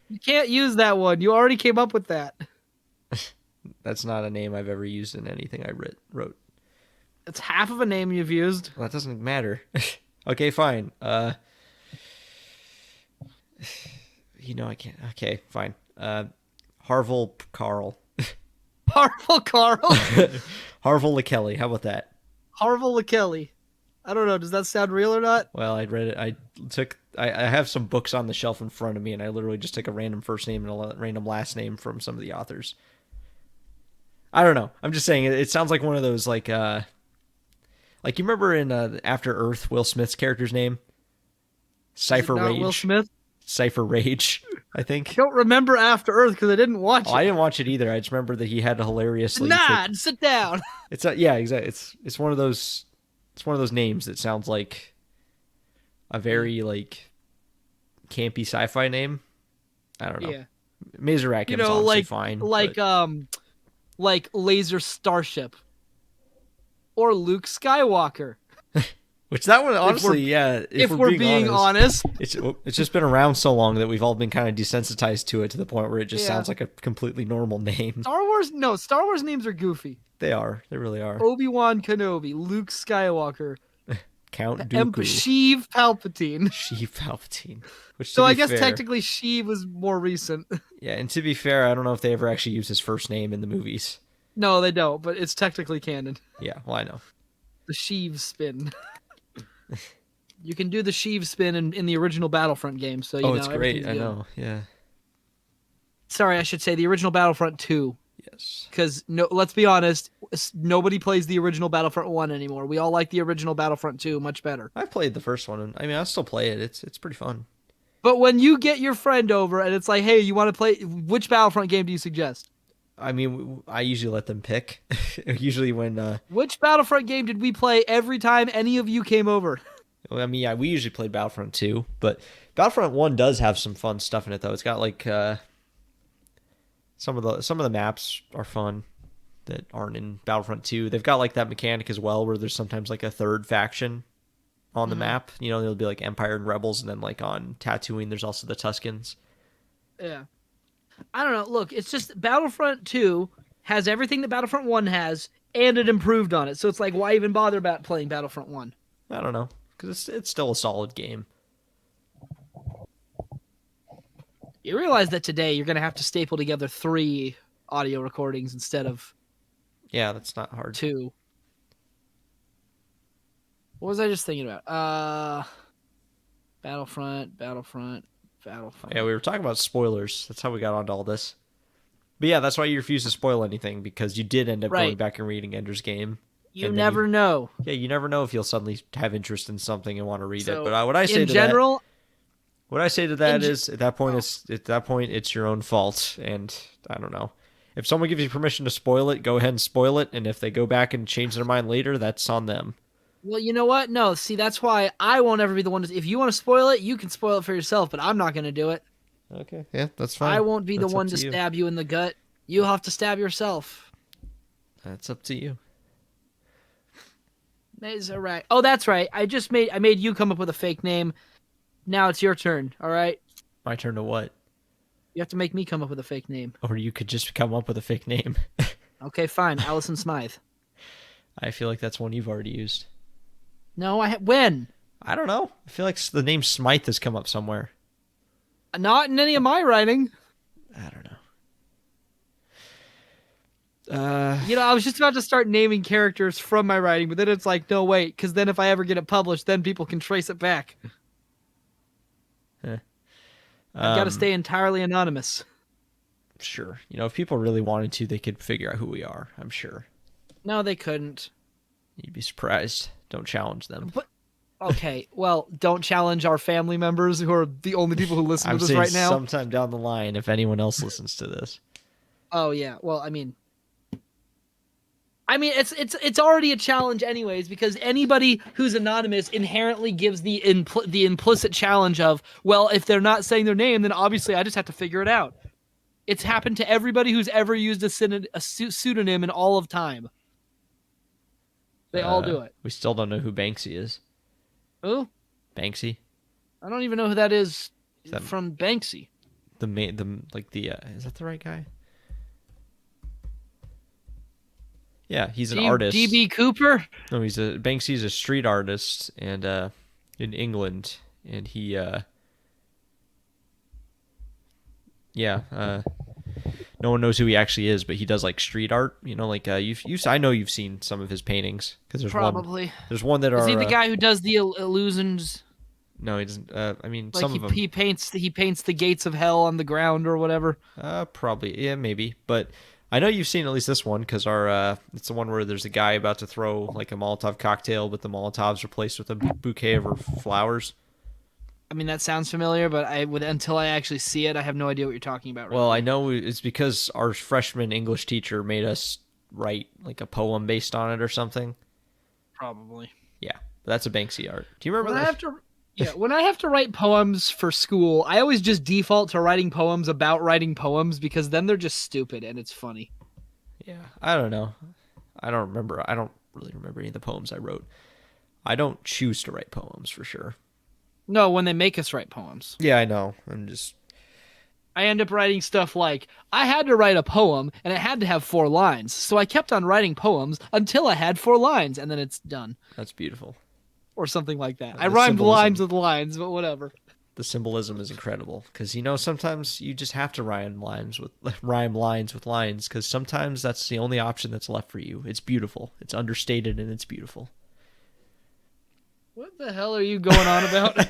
You can't use that one. You already came up with that. That's not a name I've ever used in anything I wrote. It's half of a name you've used. Well, that doesn't matter. Okay, fine. I can't. Okay, fine. Harville Carl. Harville Carl. Harville LeKelly. How about that? Harville LeKelly. I don't know. Does that sound real or not? Well, I read it. I have some books on the shelf in front of me, and I literally just took a random first name and a random last name from some of the authors. I don't know. I'm just saying it sounds like one of those like you remember in After Earth, Will Smith's character's name? Is it Cypher not Will Rage. Smith? Cypher Rage, I I think. don't remember After Earth because I didn't watch Oh, I it. didn't watch it either. I just remember that he had a hilariously Nod, sit down. It's yeah, exactly. It's one of those names that sounds like a very like campy sci-fi name. I don't know. Yeah. Mazorakim's You know, honestly fine, like but like Laser Starship or Luke Skywalker. which that one we're- honestly, yeah. If we're being honest. it's just been around so long that we've all been kind of desensitized to it to the point where it just Yeah. sounds like a completely normal name. Star Wars names are goofy. They are. They really are. Obi-Wan Kenobi, Luke Skywalker, Count Emperor Dooku. Sheev Palpatine. Sheev Palpatine. Which, So to I be guess fair, technically Sheev was more recent. yeah, and to be fair, I don't know if they ever actually use his first name in the movies. No, they don't, but it's technically canon. Yeah, well, I know. The Sheev spin. You can do the Sheev spin in the original Battlefront game, so you know It's great. everything's I good. know. Yeah. Sorry, I should say the original Battlefront 2. Yes. Because no, let's be honest, nobody plays the original Battlefront 1 anymore. We all like the original Battlefront 2 much better. I played the first one, and I mean, I still play it. It's pretty fun. But when you get your friend over and it's like, hey, you want to play, which Battlefront game do you suggest? I mean, I usually let them pick. Usually when, Which Battlefront game did we play every time any of you came over? I mean, yeah, we usually played Battlefront 2, but Battlefront 1 does have some fun stuff in it, though. It's got like some of the maps are fun that aren't in Battlefront 2. They've got like that mechanic as well, where there's sometimes like a third faction on the map. You know, there'll be like Empire and Rebels, and then like on Tatooine, there's also the Tuscans. Yeah. I don't know. Look, it's just Battlefront 2 has everything that Battlefront 1 has, and it improved on it. So it's like, why even bother about playing Battlefront 1? I don't know, because it's still a solid game. You realize that today you're going to have to staple together 3 audio recordings instead of Yeah, that's not hard. 2. What was I just thinking about? Battlefront. Yeah, we were talking about spoilers. That's how we got onto all this. But yeah, that's why you refuse to spoil anything, because you did end up going Right. back and reading Ender's Game. You and then never know. Yeah, you never know if you'll suddenly have interest in something and want to read it. So, But what I say in to general, what I say to that in is, at that point, it's your own fault. And I don't know. If someone gives you permission to spoil it, go ahead and spoil it. And if they go back and change their mind later, that's on them. well, you know what? No, see, that's why I won't ever be the one to. If you want to spoil it, you can spoil it for yourself, but I'm not going to do it. Okay, yeah, that's fine. I won't be the That's up one to you. stab you in the gut. You'll have to stab yourself. That's up to you. That's all right. Oh, that's right. I made you come up with a fake name. Now it's your turn. All right. My turn to what? You have to make me come up with a fake name. Or you could just come up with a fake name. Okay, fine. Allison Smythe. I feel like that's one you've already used. No, when? I don't know. I feel like the name Smythe has come up somewhere. Not in any of my writing. I don't know. You know, I was just about to start naming characters from my writing, but then it's like, no, wait, because then if I ever get it published, then people can trace it back. eh. I've got to um, stay entirely anonymous. sure. You know, if people really wanted to, they could figure out who we are. I'm sure. No, they couldn't. You'd be surprised. Don't challenge them. But okay, well, don't challenge our family members who are the only people who listen to I'm this saying right now. sometime down the line, if anyone else listens to this. Oh yeah, well, it's already a challenge anyways because anybody who's anonymous inherently gives the implicit challenge of, well, if they're not saying their name, then obviously I just have to figure it out. It's happened to everybody who's ever used a pseudonym in all of time. They all do it. We still don't know who Banksy is. Who? Banksy? I don't even know who that is Is that from Banksy. is that the right guy? Yeah, he's an artist. DB Cooper? No, Banksy's a street artist and in England, and he no one knows who he actually is, but he does like street art. You know, like I know you've seen some of his paintings because Probably. There's one that Is are. he the guy who does the illusions? No, he doesn't. I mean, Like some of them. he paints the gates of hell on the ground or whatever. Probably, yeah, maybe. But I know you've seen at least this one because it's the one where there's a guy about to throw like a Molotov cocktail, but the Molotov's replaced with a bouquet of flowers. I mean, that sounds familiar, but until I actually see it, I have no idea what you're talking about. Well, I know it's because our freshman English teacher made us write like a poem based on it or something. Probably. Yeah, that's a Banksy art. Do you remember that? When I have to write poems for school, I always just default to writing poems about writing poems because then they're just stupid and it's funny. Yeah, I don't know. I don't remember. I don't really remember any of the poems I wrote. I don't choose to write poems for sure. No, when they make us write poems. Yeah, I know. I end up writing stuff like, I had to write a poem and it had to have 4 lines. So I kept on writing poems until I had 4 lines and then it's done. That's beautiful. Or something like that. The I rhymed symbolism. lines with lines, but whatever. The symbolism is incredible because sometimes you just have to rhyme lines with lines because sometimes that's the only option that's left for you. It's beautiful. It's understated and it's beautiful. What the hell are you going on about?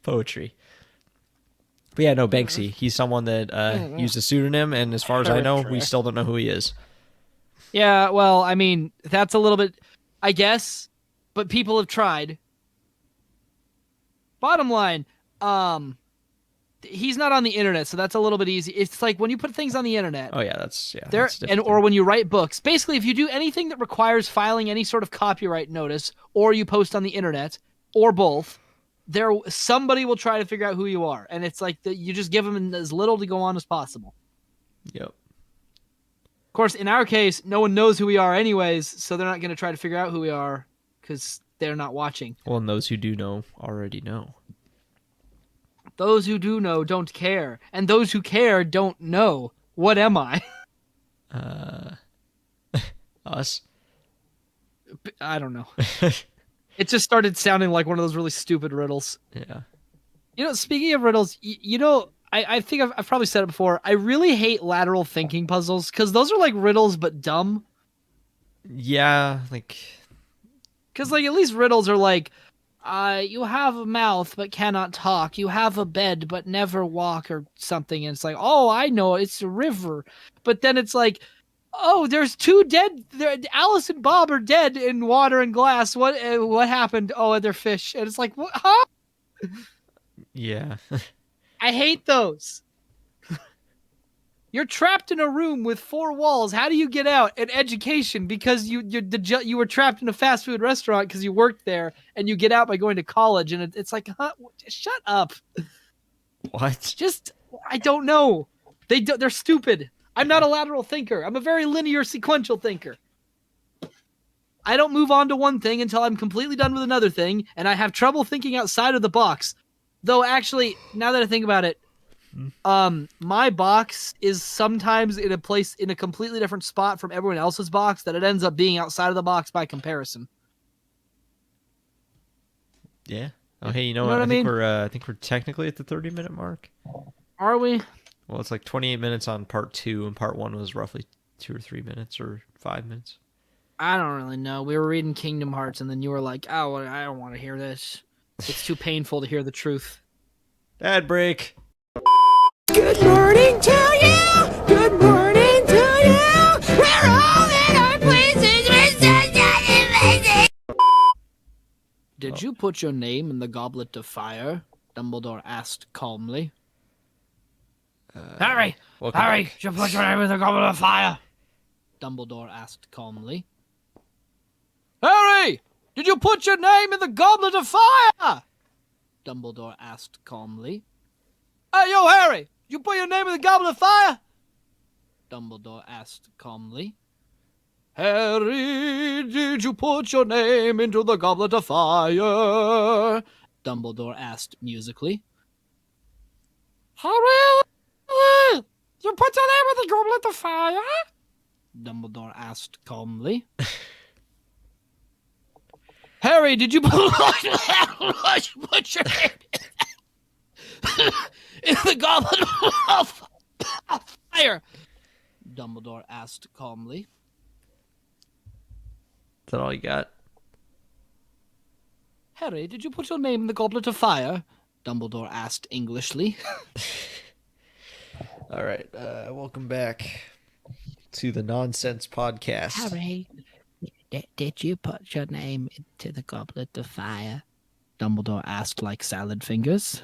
Poetry. But yeah, no, Banksy. He's someone that used a pseudonym, and as far as I know, we still don't know who he is. Yeah, well, I mean, that's a little bit, I guess, but people have tried. Bottom line, he's not on the internet, so that's a little bit easy. It's like when you put things on the internet. Oh yeah, that's or when you write books. Basically, if you do anything that requires filing any sort of copyright notice, or you post on the internet, or both, somebody will try to figure out who you are, and it's like you just give them as little to go on as possible. Yep. Of course, in our case, no one knows who we are anyways, so they're not going to try to figure out who we are because they're not watching. Well, and those who do know already know. Those who do know don't care, and those who care don't know. What am I? Us? I don't know. It just started sounding like one of those really stupid riddles. Yeah. You know, speaking of riddles, I think I've probably said it before. I really hate lateral thinking puzzles because those are like riddles but dumb. Yeah, like... Because like at least riddles are like, you have a mouth but cannot talk. You have a bed but never walk or something. And it's like, oh, I know, it's a river. But then it's like, oh, there's 2 dead. Alice and Bob are dead in water and glass. What happened? Oh, they're fish. And it's like, what? Huh? Yeah. I hate those. You're trapped in a room with 4 walls. How do you get out? An education because you were trapped in a fast food restaurant because you worked there, and you get out by going to college. And it's like, huh? Shut up. What? I don't know. They're stupid. I'm not a lateral thinker. I'm a very linear, sequential thinker. I don't move on to one thing until I'm completely done with another thing, and I have trouble thinking outside of the box. Though, actually, now that I think about it, my box is sometimes in a completely different spot from everyone else's box that it ends up being outside of the box by comparison. Yeah. Oh, hey, you know what? I think we're technically at the 30-minute mark. Are we? Well, it's like 28 minutes on part 2, and part 1 was roughly 2 or 3 minutes or 5 minutes. I don't really know. We were reading Kingdom Hearts, and then you were like, "Oh, well, I don't want to hear this. It's too painful to hear the truth." Ad break. Good morning to you. Good morning to you. We're all in our places. We're so Did you put your name in the goblet of fire? Dumbledore asked calmly. Harry! Welcome Harry! back. Did you put your name in the goblet of fire? Dumbledore asked calmly. Harry! Did you put your name in the goblet of fire? Dumbledore asked calmly. Hey, yo, Harry! Did you put your name in the goblet of fire? Dumbledore asked calmly. Harry, did you put your name into the goblet of fire? Dumbledore asked musically. Harry, you put your name in the goblet of fire? Dumbledore asked calmly. Harry, did you put your name in the goblet of fire? Dumbledore asked calmly. Is that all you got? Harry, did you put your name in the goblet of fire? Dumbledore asked Englishly. All right. Welcome back to the Nonsense Podcast. Harry, did you put your name into the goblet of fire? Dumbledore asked like salad fingers.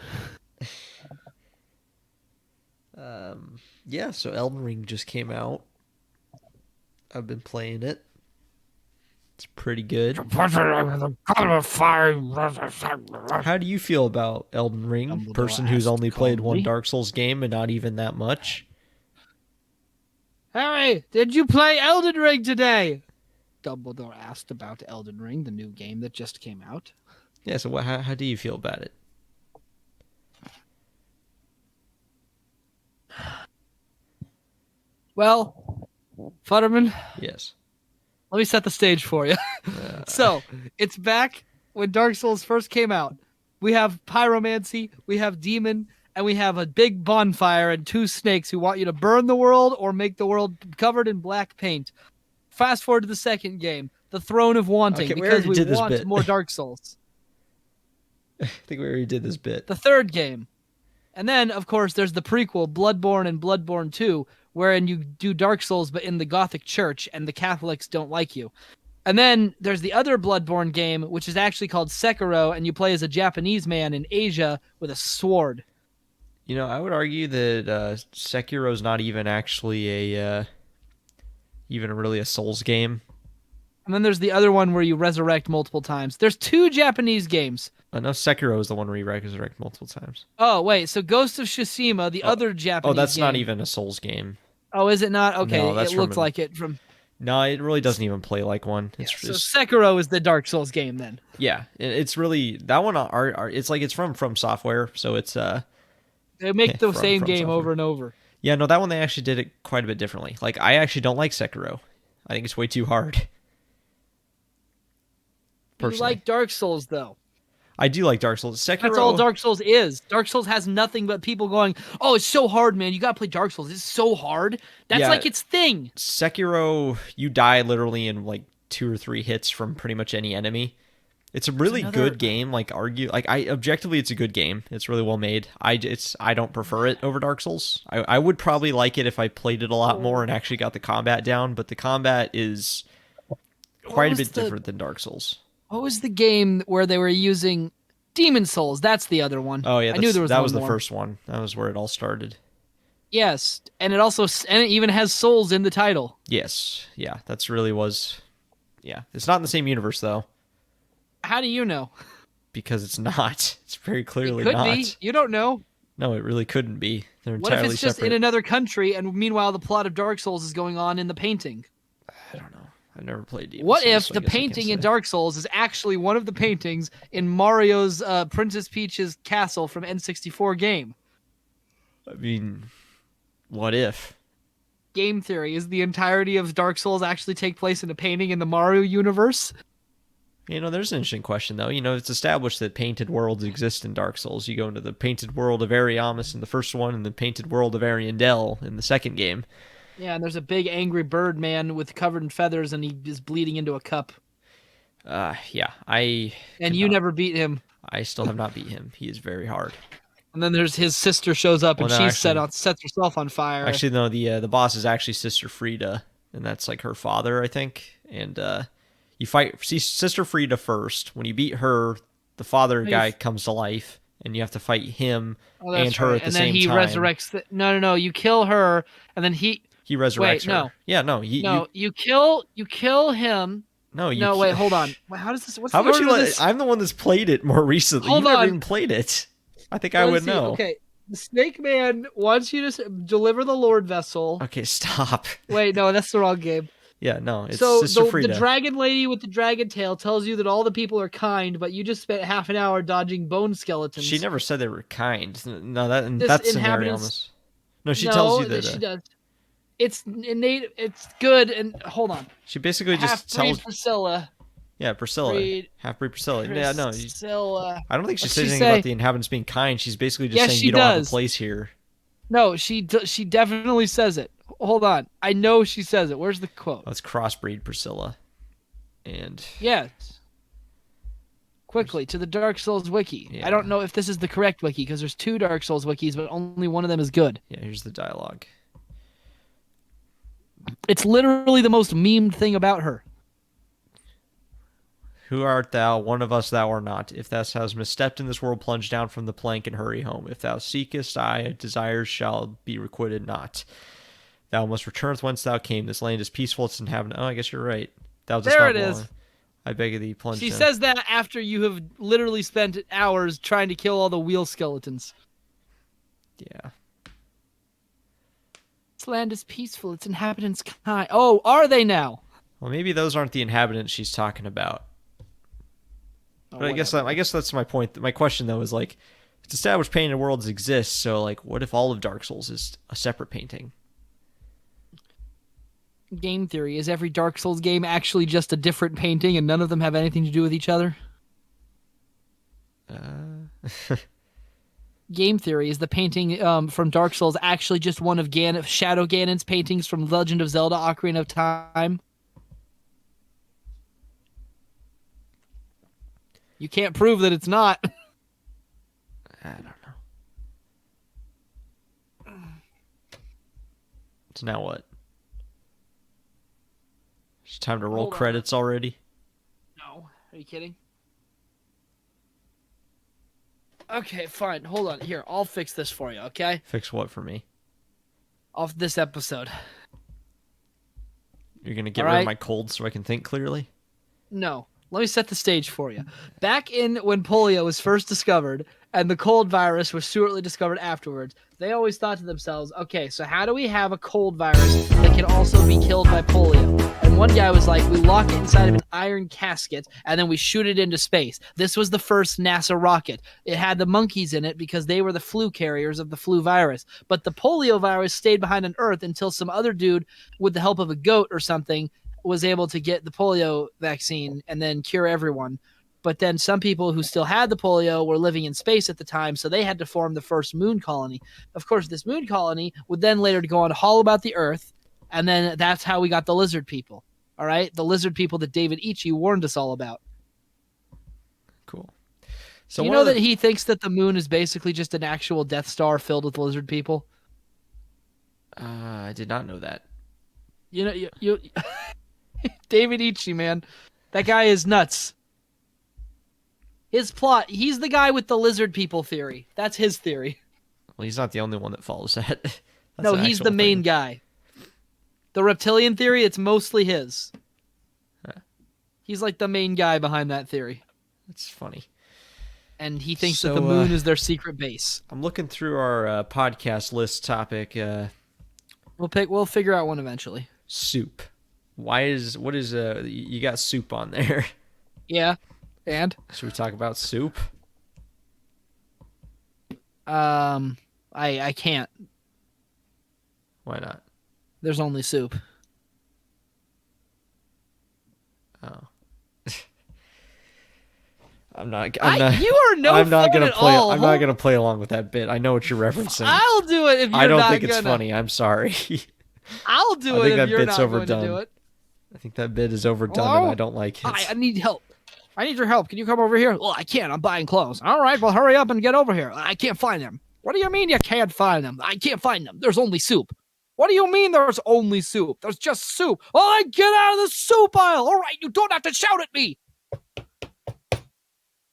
Yeah, so Elden Ring just came out. I've been playing it. It's pretty good. Put your name in the goblet of fire. How do you feel about Elden Ring? Dumbledore Person who's asked only played one calmly. Dark Souls game and not even that much. Harry, did you play Elden Ring today? Dumbledore asked about Elden Ring, the new game that just came out. Yeah, so how do you feel about it? Well, Futterman, Yes. let me set the stage for you. So, it's back when Dark Souls first came out. We have pyromancy, we have demon, and we have a big bonfire and two snakes who want you to burn the world or make the world covered in black paint. Fast forward to the second game, the Throne of Wanting, Okay, we because already we did this want bit. more Dark Souls. I think we already did this bit. The third game. And then, of course, there's the prequel, Bloodborne and Bloodborne 2, wherein you do Dark Souls but in the Gothic Church and the Catholics don't like you. And then there's the other Bloodborne game, which is actually called Sekiro, and you play as a Japanese man in Asia with a sword. You know, I would argue that Sekiro's not even actually even really a Souls game. And then there's the other one where you resurrect multiple times. There's two Japanese games. I know Sekiro is the one where you resurrect multiple times. Oh, wait, so Ghost of Tsushima, the other Japanese Oh, that's game. not even a Souls game. Oh, is it not? Okay, No, that's it from looked like it from... No, it really doesn't even play like one. It's So just Sekiro is the Dark Souls game then. yeah. It's really that one. It's like it's from Software, so it's They make the From same game Software. over and over. yeah. No, that one they actually did it quite a bit differently. Like I actually don't like Sekiro. I think it's way too hard. You Personally, like Dark Souls, though. I do like Dark Souls. Sekiro. That's all Dark Souls is. Dark Souls has nothing but people going, "Oh, it's so hard, man. You gotta play Dark Souls. It's so hard." That's Yeah. like its thing. Sekiro, you die literally in like 2 or 3 hits from pretty much any enemy. It's a really good game. Like objectively, it's a good game. It's really well made. I don't prefer it over Dark Souls. I would probably like it if I played it a lot more and actually got the combat down. But the combat is quite a bit different than Dark Souls. What was the game where they were using Demon Souls? That's the other one. Oh yeah, I knew there was that one was the more. first one. That was where it all started. Yes, and it even has souls in the title. Yes, yeah, that's really was. Yeah, it's not in the same universe though, How do you know? because it's not. It's very clearly It could not. be. You don't know. No, it really couldn't be. They're What if entirely it's just separate. in another country, and meanwhile the plot of Dark Souls is going on in the painting? I don't know. I've never played Demon What Souls, if so I the guess I can't painting in say. Dark Souls is actually one of the paintings in Mario's Princess Peach's castle from N64 game? I mean, what if? Game theory, is the entirety of Dark Souls actually take place in a painting in the Mario universe? You know, there's an interesting question though. You know, it's established that painted worlds exist in Dark Souls. You go into the painted world of Ariamis in the first one, and the painted world of Ariandel in the second game. Yeah, and there's a big angry bird man with covered in feathers, and he is bleeding into a cup. Yeah, I And you cannot. never beat him. I still have not beat him. He is very hard. And then there's his sister shows up, Well, and no, she actually, sets herself on fire. no. The boss is actually Sister Frida, and that's like her father, I think. And you fight Sister Frida first. When you beat her, the father guy comes to life, and you have to fight him Oh, and that's her right. at the And then same he time. resurrects. No. You kill her, and then he. He resurrects Wait, her. no. Yeah, no. No, you kill him. No, you. No, wait, hold on. Wait, how does this? What's How the about order you of let? this? I'm the one that's played it more recently. Hold You've never on. even played it. I think I Let's would see. know. Okay, the Snake Man wants you to deliver the Lord Vessel. Okay, stop. Wait, no, that's the wrong game. Yeah, no, it's So Sister the Frida. dragon lady with the dragon tail tells you that all the people are kind, but you just spent half an hour dodging bone skeletons. She never said they were kind. No, This that's scenario inhabitants- almost. No, she tells you that. she does. It's innate. It's good. And hold on. She basically just tells. Priscilla. Yeah, Priscilla. Half-breed Priscilla. Yeah, no. Priscilla. I don't think she What's says she anything say? about the inhabitants being kind. She's basically just saying she you don't have a does. place here. No, she definitely says it. Hold on. I know she says it. Where's the quote? Let's crossbreed Priscilla. And Yes. Quickly to the Dark Souls wiki. Yeah. I don't know if this is the correct wiki because there's 2 Dark Souls wikis, but only one of them is good. yeah, here's the dialogue. It's literally the most memed thing about her. Who art thou? One of us thou art not. If thou hast misstepped in this world, plunge down from the plank and hurry home. If thou seekest I, desires shall be requited not. Thou must return whence thou came. This land is peaceful, its inhabitant. Oh, I guess you're right. Thou dost There not it is. belong. I beg of thee, plunge She down. says that after you have literally spent hours trying to kill all the wheel skeletons. Yeah. This land is peaceful, its inhabitants kind. Oh, are they now? Well, maybe those aren't the inhabitants she's talking about. Oh, But I guess that's my point. My question though is like, it's established painted worlds exist. So like, what if all of Dark Souls is a separate painting? Game theory. Is every Dark Souls game actually just a different painting and none of them have anything to do with each other? Game theory. Is the painting from Dark Souls actually just one of Shadow Ganon's paintings from Legend of Zelda Ocarina of Time? You can't prove that it's not. I don't know. So now what? It's time to roll Hold on. credits already. No. Are you kidding? Okay, fine. Hold on. Here, I'll fix this for you, okay? Fix what for me? Off this episode. You're gonna get All rid of right. my cold so I can think clearly? No. Let me set the stage for you. Back in when polio was first discovered and the cold virus was shortly discovered afterwards, they always thought to themselves, okay, so how do we have a cold virus that can also be killed by polio? And one guy was like, we lock it inside of an iron casket and then we shoot it into space. This was the first NASA rocket. It had the monkeys in it because they were the flu carriers of the flu virus. But the polio virus stayed behind on Earth until some other dude, with the help of a goat or something, was able to get the polio vaccine and then cure everyone. But then some people who still had the polio were living in space at the time, so they had to form the first moon colony. Of course, this moon colony would then later go on to haul about the Earth, and then that's how we got the lizard people. All right? The lizard people that David Ichi warned us all about. Cool. So You one know of the- that he thinks that the moon is basically just an actual Death Star filled with lizard people? I did not know that. You know, you David Ichi, man. That guy is nuts. His plot, he's the guy with the lizard people theory. That's his theory. Well, he's not the only one that follows that. That's No, an he's actual the main thing. guy. The reptilian theory, it's mostly his. Huh. He's like the main guy behind that theory. That's funny. And he thinks that So, the moon is their secret base. I'm looking through our podcast list topic. We'll figure out one eventually. Soup. You got soup on there? Yeah. And Should we talk about soup? I can't. Why not? There's only soup. Oh. I'm not. You are no I'm not fun gonna at play. all. I'm not gonna play along with that bit. I know what you're referencing. I'll do it if you're I don't not think it's gonna. funny. I'm sorry. I'll I do it think if that you're bit's not going to do overdone. it. I think that bit is overdone, and Hello? I don't like I it. need help. I need your help. Can you come over here? Well, I can't. I'm buying clothes. All right, well, hurry up and get over here. I can't find them. What do you mean you can't find them? I can't find them. There's only soup. What do you mean there's only soup? There's just soup. Oh, get out of the soup aisle. All right, you don't have to shout at me.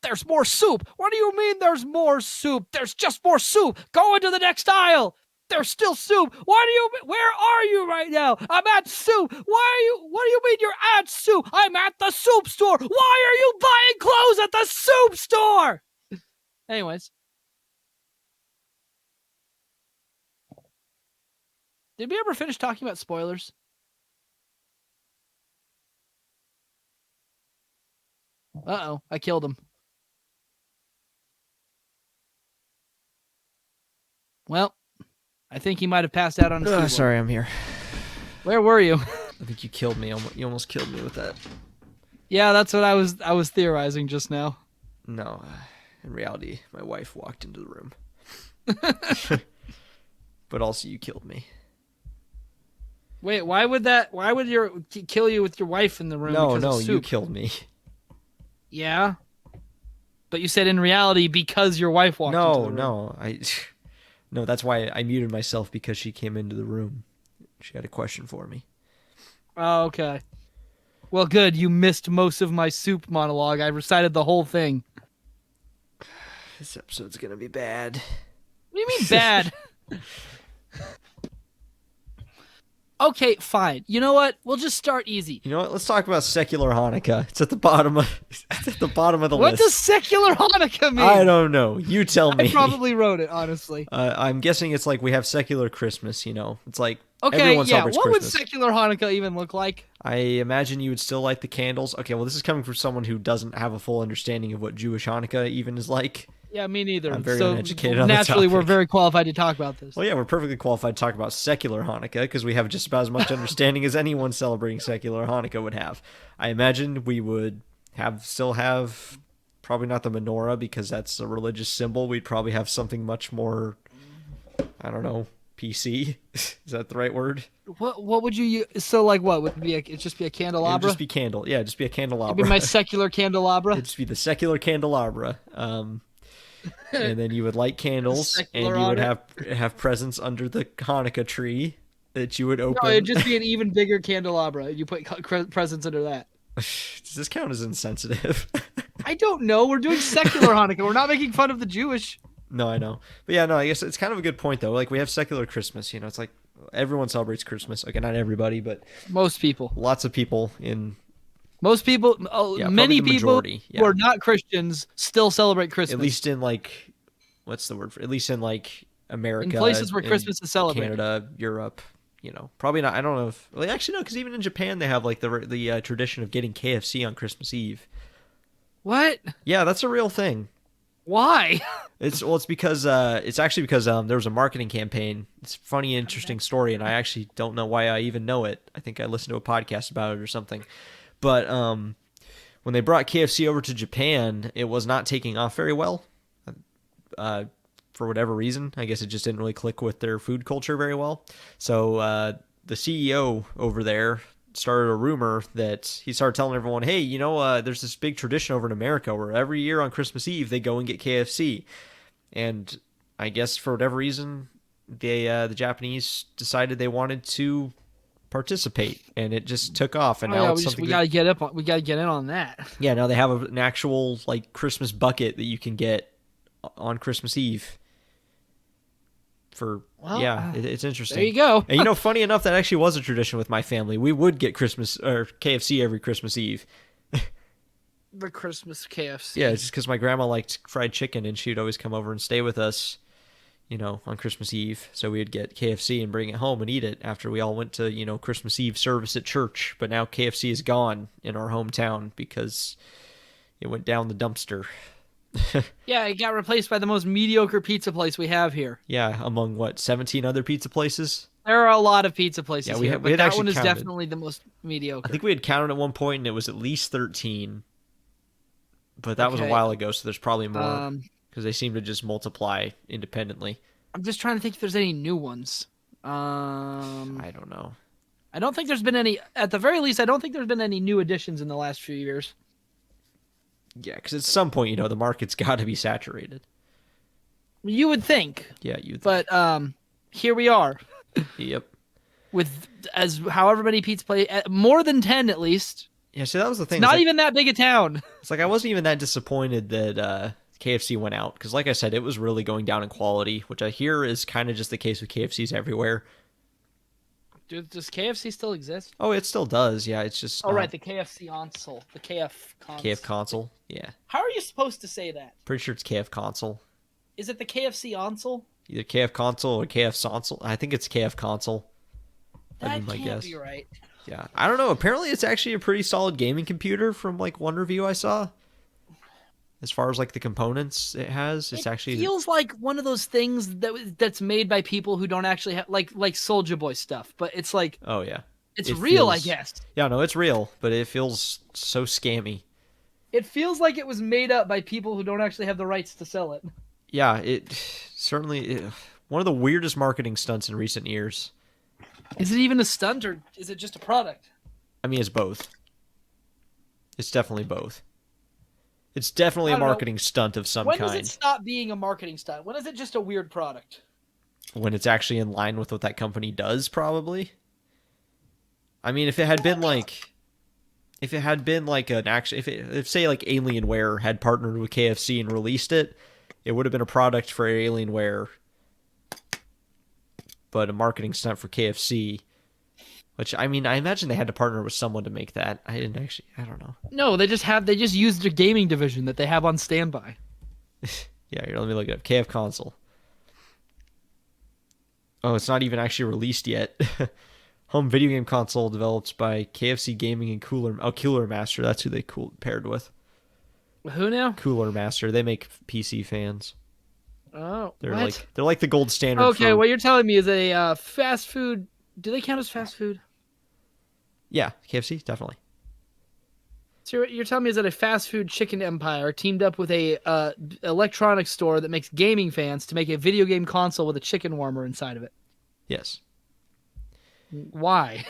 There's more soup. What do you mean there's more soup? There's just more soup. Go into the next aisle. There's still soup. Where are you right now? I'm at soup. What do you mean you're at soup? I'm at the soup store. Why are you buying clothes at the soup store? Anyways. Did we ever finish talking about spoilers? Uh-oh, I killed him. Well, I think he might have passed out on his keyboard. Sorry, I'm here. Where were you? I think you killed me. You almost killed me with that. Yeah, that's what I was theorizing just now. No, in reality, my wife walked into the room. But also, you killed me. Wait, why would your kill you with your wife in the room? No, of you soup? killed me. Yeah, but you said in reality because your wife walked into the room. No, that's why I muted myself, because she came into the room. She had a question for me. Oh, okay. Well, good. You missed most of my soup monologue. I recited the whole thing. This episode's gonna be bad. What do you mean bad? Okay, fine. You know what? We'll just start easy. You know what? Let's talk about secular Hanukkah. It's at the bottom of the What list. does secular Hanukkah mean? I don't know. You tell me. I probably wrote it, honestly. I'm guessing it's like we have secular Christmas, you know. It's like Okay, everyone yeah. celebrates What would Christmas. secular Hanukkah even look like? I imagine you would still light the candles. Okay, well, this is coming from someone who doesn't have a full understanding of what Jewish Hanukkah even is like. Yeah, me neither. I'm very uneducated on the naturally, we're topic. very qualified to talk about this. Well, yeah, we're perfectly qualified to talk about secular Hanukkah because we have just about as much understanding as anyone celebrating secular Hanukkah would have. I imagine we would still have probably not the menorah because that's a religious symbol. We'd probably have something much more, I don't know, PC. Is that the right word? What would you use? So like what would it be? It'd just be a It would candelabra. just be candle. Yeah, just be a candelabra. It'd be my secular candelabra. It'd just be the secular candelabra. And then you would light candles, and Secular you would on have presents under the Hanukkah tree that you would open. No, it'd just be an even bigger candelabra. You put presents under that. Does this count as insensitive? I don't know. We're doing secular Hanukkah. We're not making fun of the Jewish. No, I know. But yeah, no, I guess it's kind of a good point, though. Like, we have secular Christmas, you know, it's like everyone celebrates Christmas. Okay, not everybody, but Most people. lots of people in... Most people, Yeah, many probably the people majority, yeah. who are not Christians still celebrate Christmas. At least in, like... What's the word for... At least in, like, America. In places where in Christmas is celebrated. Canada, Europe, you know. Probably not... I don't know if... Well, actually, no, because even in Japan, they have, like, the tradition of getting KFC on Christmas Eve. What? Yeah, that's a real thing. Why? It's because there was a marketing campaign. It's a funny, interesting story, and I actually don't know why I even know it. I think I listened to a podcast about it or something. But when they brought KFC over to Japan, it was not taking off very well. For whatever reason, I guess it just didn't really click with their food culture very well. So the CEO over there started a rumor that he started telling everyone, hey, you know, there's this big tradition over in America where every year on Christmas Eve they go and get KFC. And I guess for whatever reason, the Japanese decided they wanted to participate, and it just took off. And now it's something we gotta get in on that. Yeah, now they have an actual like Christmas bucket that you can get on Christmas Eve. It's interesting. There you go. And you know, funny enough, that actually was a tradition with my family. We would get Christmas or KFC every Christmas Eve. The Christmas KFC. Yeah, it's just because my grandma liked fried chicken, and she'd always come over and stay with us, you know, on Christmas Eve. So we'd get KFC and bring it home and eat it after we all went to, you know, Christmas Eve service at church. But now KFC is gone in our hometown because it went down the dumpster. Yeah, it got replaced by the most mediocre pizza place we have here. Yeah, among what, 17 other pizza places? There are a lot of pizza places Yeah, here, we but had that actually one is counted. definitely the most mediocre. I think we had counted at one point, and it was at least 13. But that was a Okay. while ago, so there's probably more. Um, Because they seem to just multiply independently. I'm just trying to think if there's any new ones. I don't know. I don't think there's been any. At the very least, I don't think there's been any new additions in the last few years. Yeah, because at some point, the market's got to be saturated. You would think, Yeah, you. but here we are Yep. with as however many Pizza Place, more than 10 at least. Yeah, so that was the thing. It's not even that big a town. It's like I wasn't even that disappointed that KFC went out because, like I said, it was really going down in quality, which I hear is kind of just the case with KFCs everywhere. Does KFC still exist? Oh, it still does. Yeah, it's just Oh, right, the KFC console. The KF console. KF console. Yeah, How are you supposed to say that? pretty sure it's KF console. Is it the KFC console? Either KF console or KF console. I think it's KF console. That'd That be my can't guess. be right. Yeah, I don't know. Apparently, it's actually a pretty solid gaming computer from like one review I saw. As far as like the components it has, it's actually feels like one of those things that's made by people who don't actually have like Soulja Boy stuff, but it's like oh yeah, it's it real, I feels- guess. Yeah, no, it's real, but it feels so scammy. It feels like it was made up by people who don't actually have the rights to sell it. Yeah, it certainly one of the weirdest marketing stunts in recent years. Is it even a stunt or is it just a product? I mean, it's both. It's definitely both. It's definitely I a don't know. marketing stunt of some When kind. does it stop being a marketing stunt? When is it just a weird product? When it's actually in line with what that company does, probably. I mean, if it had been like an action, if say like Alienware had partnered with KFC and released it, it would have been a product for Alienware, but a marketing stunt for KFC. Which, I mean, I imagine they had to partner with someone to make that. I don't know. No, they just used their gaming division that they have on standby. Yeah, here, let me look it up. KF console. Oh, it's not even actually released yet. Home video game console developed by KFC Gaming and Cooler Master. That's who they paired with. Who now? Cooler Master. They make PC fans. Oh, They're what? like the gold standard. Okay, for, what you're telling me is a fast food. Do they count as fast food? Yeah, KFC definitely. So you're telling me is that a fast food chicken empire teamed up with a electronics store that makes gaming fans to make a video game console with a chicken warmer inside of it? Yes, Why?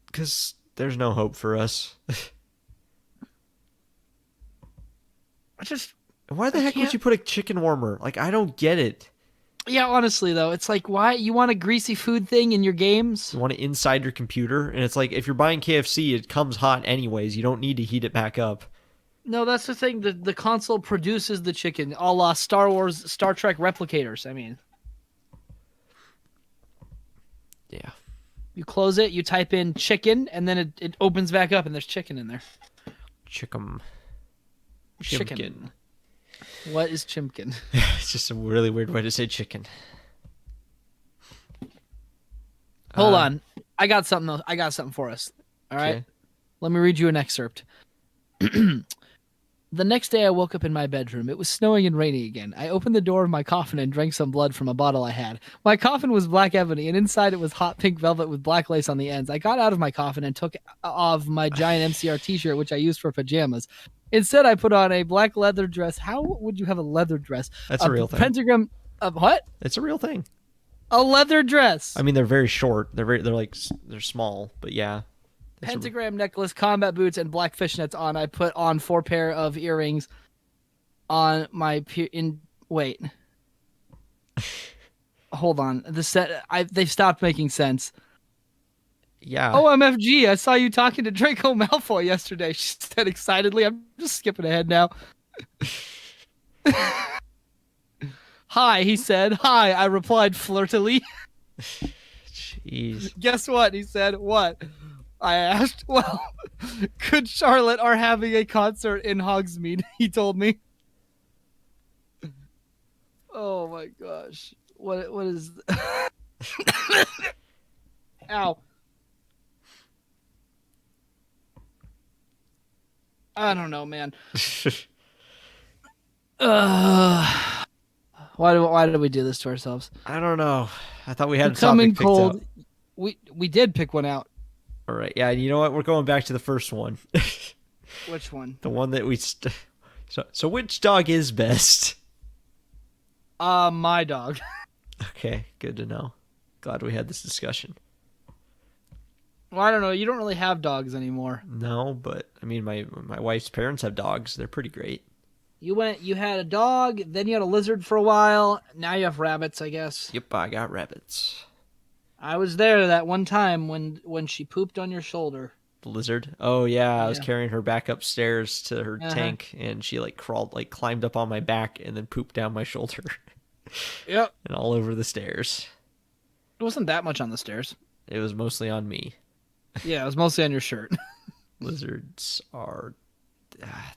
because there's no hope for us. I just Why the heck would can't- you put a chicken warmer? Like, I don't get it. yeah, honestly though, it's like why you want a greasy food thing in your games? You want it inside your computer, and it's like if you're buying KFC, it comes hot anyways. You don't need to heat it back up. No, that's the thing. The console produces the chicken, a la Star Wars, Star Trek replicators. I mean, Yeah. you close it, you type in chicken, and then it opens back up, and there's chicken in there. Chicken. Chicken. What is chimkin? It's just a really weird way to say chicken. Hold on, I got something. I got something for us. All right, Okay. let me read you an excerpt. The next day, I woke up in my bedroom. It was snowing and raining again. I opened the door of my coffin and drank some blood from a bottle I had. My coffin was black ebony, and inside it was hot pink velvet with black lace on the ends. I got out of my coffin and took off my giant MCR t-shirt, which I used for pajamas. Instead, I put on a black leather dress. How would you have a leather dress? That's a real thing. Pentagram of what? It's a real thing. A leather dress. I mean, they're very short. They're small, but yeah. It's a- Pentagram necklace, combat boots, and black fishnets on. I put on 4 pair of earrings on my wait. Hold on. They've stopped making sense. yeah. OMFG, I saw you talking to Draco Malfoy yesterday, she said excitedly. I'm just skipping ahead now. Hi, he said. Hi, I replied flirtily. Jeez. Guess what? He said, what? I asked, well, could Charlotte are having a concert in Hogsmeade, he told me. Oh my gosh. What is Ow. I don't know, man. Why did we do this to ourselves? I don't know. I thought we had a Coming topic picked cold. out. We did pick one out. All right. Yeah. You know what? We're going back to the first one. Which one? The one that we. So which dog is best? My dog. Okay. Good to know. Glad we had this discussion. Well, I don't know. You don't really have dogs anymore. No, but I mean, my wife's parents have dogs. They're pretty great. You had a dog, then you had a lizard for a while. Now you have rabbits, I guess. Yep, I got rabbits. I was there that one time when she pooped on your shoulder. The lizard? Oh yeah, I was Yeah. carrying her back upstairs to her Uh-huh. tank, and she climbed up on my back and then pooped down my shoulder Yep. and all over the stairs. It wasn't that much on the stairs. It was mostly on me. Yeah, it was mostly on your shirt. Lizards are,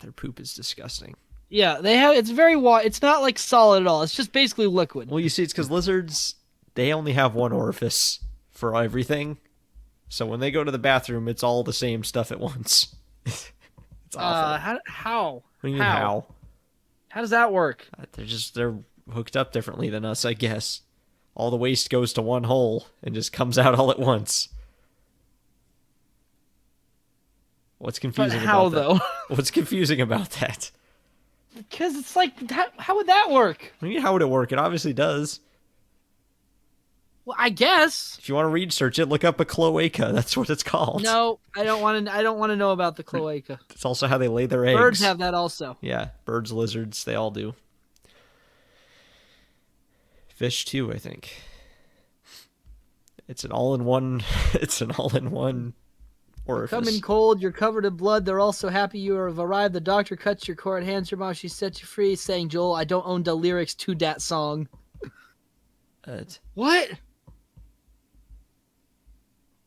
their poop is disgusting. Yeah, it's very it's not like solid at all. It's just basically liquid. Well, you see, it's because lizards, they only have one orifice for everything. So when they go to the bathroom, it's all the same stuff at once. It's awful. How? What do you mean how? How does that work? They're hooked up differently than us, I guess. All the waste goes to one hole and just comes out all at once. What's confusing But how, about that? though? What's confusing about that? Because it's like, how would that work? I mean, how would it work? It obviously does. Well, I guess. If you want to research it, look up a cloaca. That's what it's called. No, I don't want to know about the cloaca. It's also how they lay their eggs. Birds have that also. Yeah, birds, lizards, they all do. Fish too, I think. It's an all-in-one. It's an all-in-one orifice. Coming cold, you're covered in blood. They're all so happy you have arrived. The doctor cuts your cord, hands your mom. She sets you free, saying, "Joel, I don't own the lyrics to that song." What?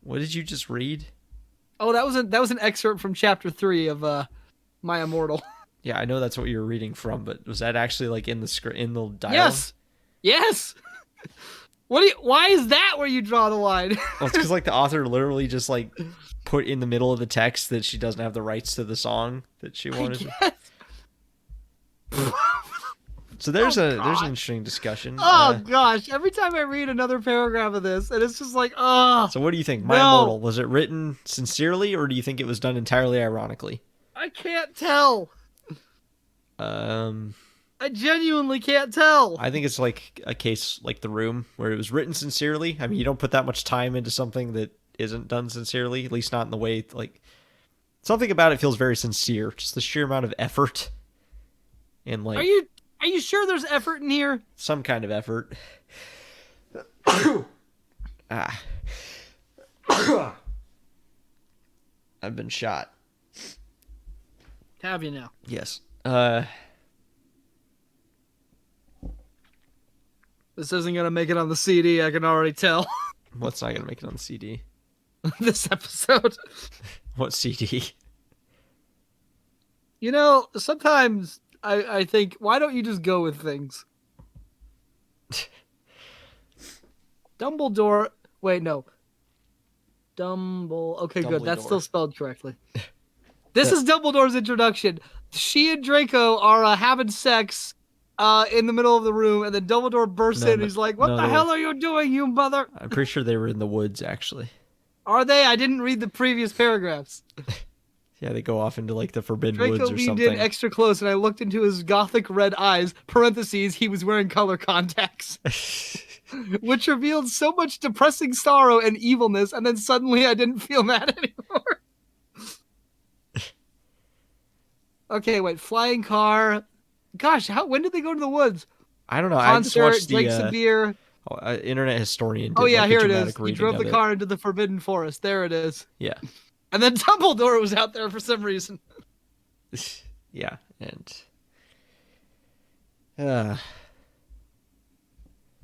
What did you just read? Oh, that was an excerpt from chapter 3 of My Immortal. Yeah, I know that's what you were reading from, but was that actually like in the script, in the dialogue? Yes. Why is that where you draw the line? Well, it's because like the author literally just like put in the middle of the text that she doesn't have the rights to the song that she wanted. So there's an interesting discussion. Oh gosh! Every time I read another paragraph of this, and it's just like, oh. So what do you think? My No. Immortal, was it written sincerely, or do you think it was done entirely ironically? I can't tell. I genuinely can't tell. I think it's like a case like The Room, where it was written sincerely. I mean, you don't put that much time into something that isn't done sincerely, at least not in the way, like, something about it feels very sincere. Just the sheer amount of effort and, like... Are you sure there's effort in here? Some kind of effort. I've been shot. Have you now? Yes. This isn't gonna make it on the CD. I can already tell. What's not gonna make it on the CD? This episode. What CD? You know, sometimes I think, why don't you just go with things? Dumbledore. Wait, no. Okay, good. That's Dumbledore. still spelled correctly. This is Dumbledore's introduction. She and Draco are having sex in the middle of the room, and then Dumbledore bursts in and he's like, what the hell are you doing, you mother? I'm pretty sure they were in the woods, actually. Are they? I didn't read the previous paragraphs. Yeah, they go off into, like, the Forbidden Draco Woods or leaned something. in extra close, and I looked into his gothic red eyes, parentheses, he was wearing color contacts, which revealed so much depressing sorrow and evilness, and then suddenly I didn't feel mad anymore. Okay, wait, flying car. Gosh, when did they go to the woods? I don't know. I just Concert, watched drank some beer. Internet Historian did, Oh yeah, like, a here it dramatic is. He reading drove of the it. car into the Forbidden Forest. There it is. Yeah. And then Dumbledore was out there for some reason. Yeah, and... yeah,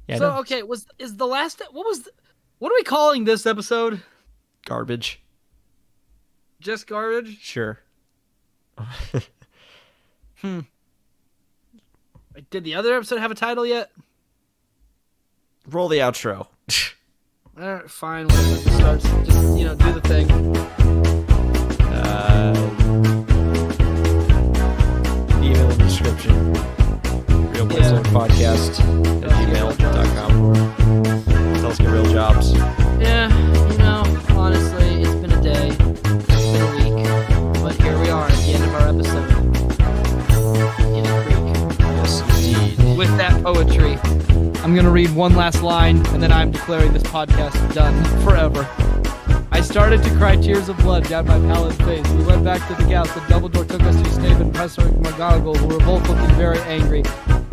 So no, okay, is the last what are we calling this episode? garbage. Just garbage? Sure. Did the other episode have a title yet? Roll the outro. All right, fine. We'll start. Just do the thing. Email in the description. realplaceholderpodcast@gmail.com. Tell us your real jobs. Yeah, honestly, it's been a day, it's been a week, but here we are at the end of our episode in a creek Yes, indeed. with that poetry. I'm I'm going to read one last line, and then I'm declaring this podcast done forever. I started to cry tears of blood down my pallid face. We went back to the couch. The Dumbledore took us to Snape and Professor McGonagall, who were both looking very angry.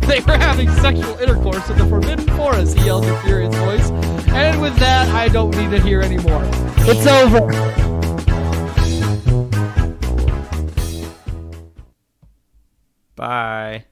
They were having sexual intercourse in the Forbidden Forest, he yelled in a furious voice. And with that, I don't need to hear anymore. It's over. Bye.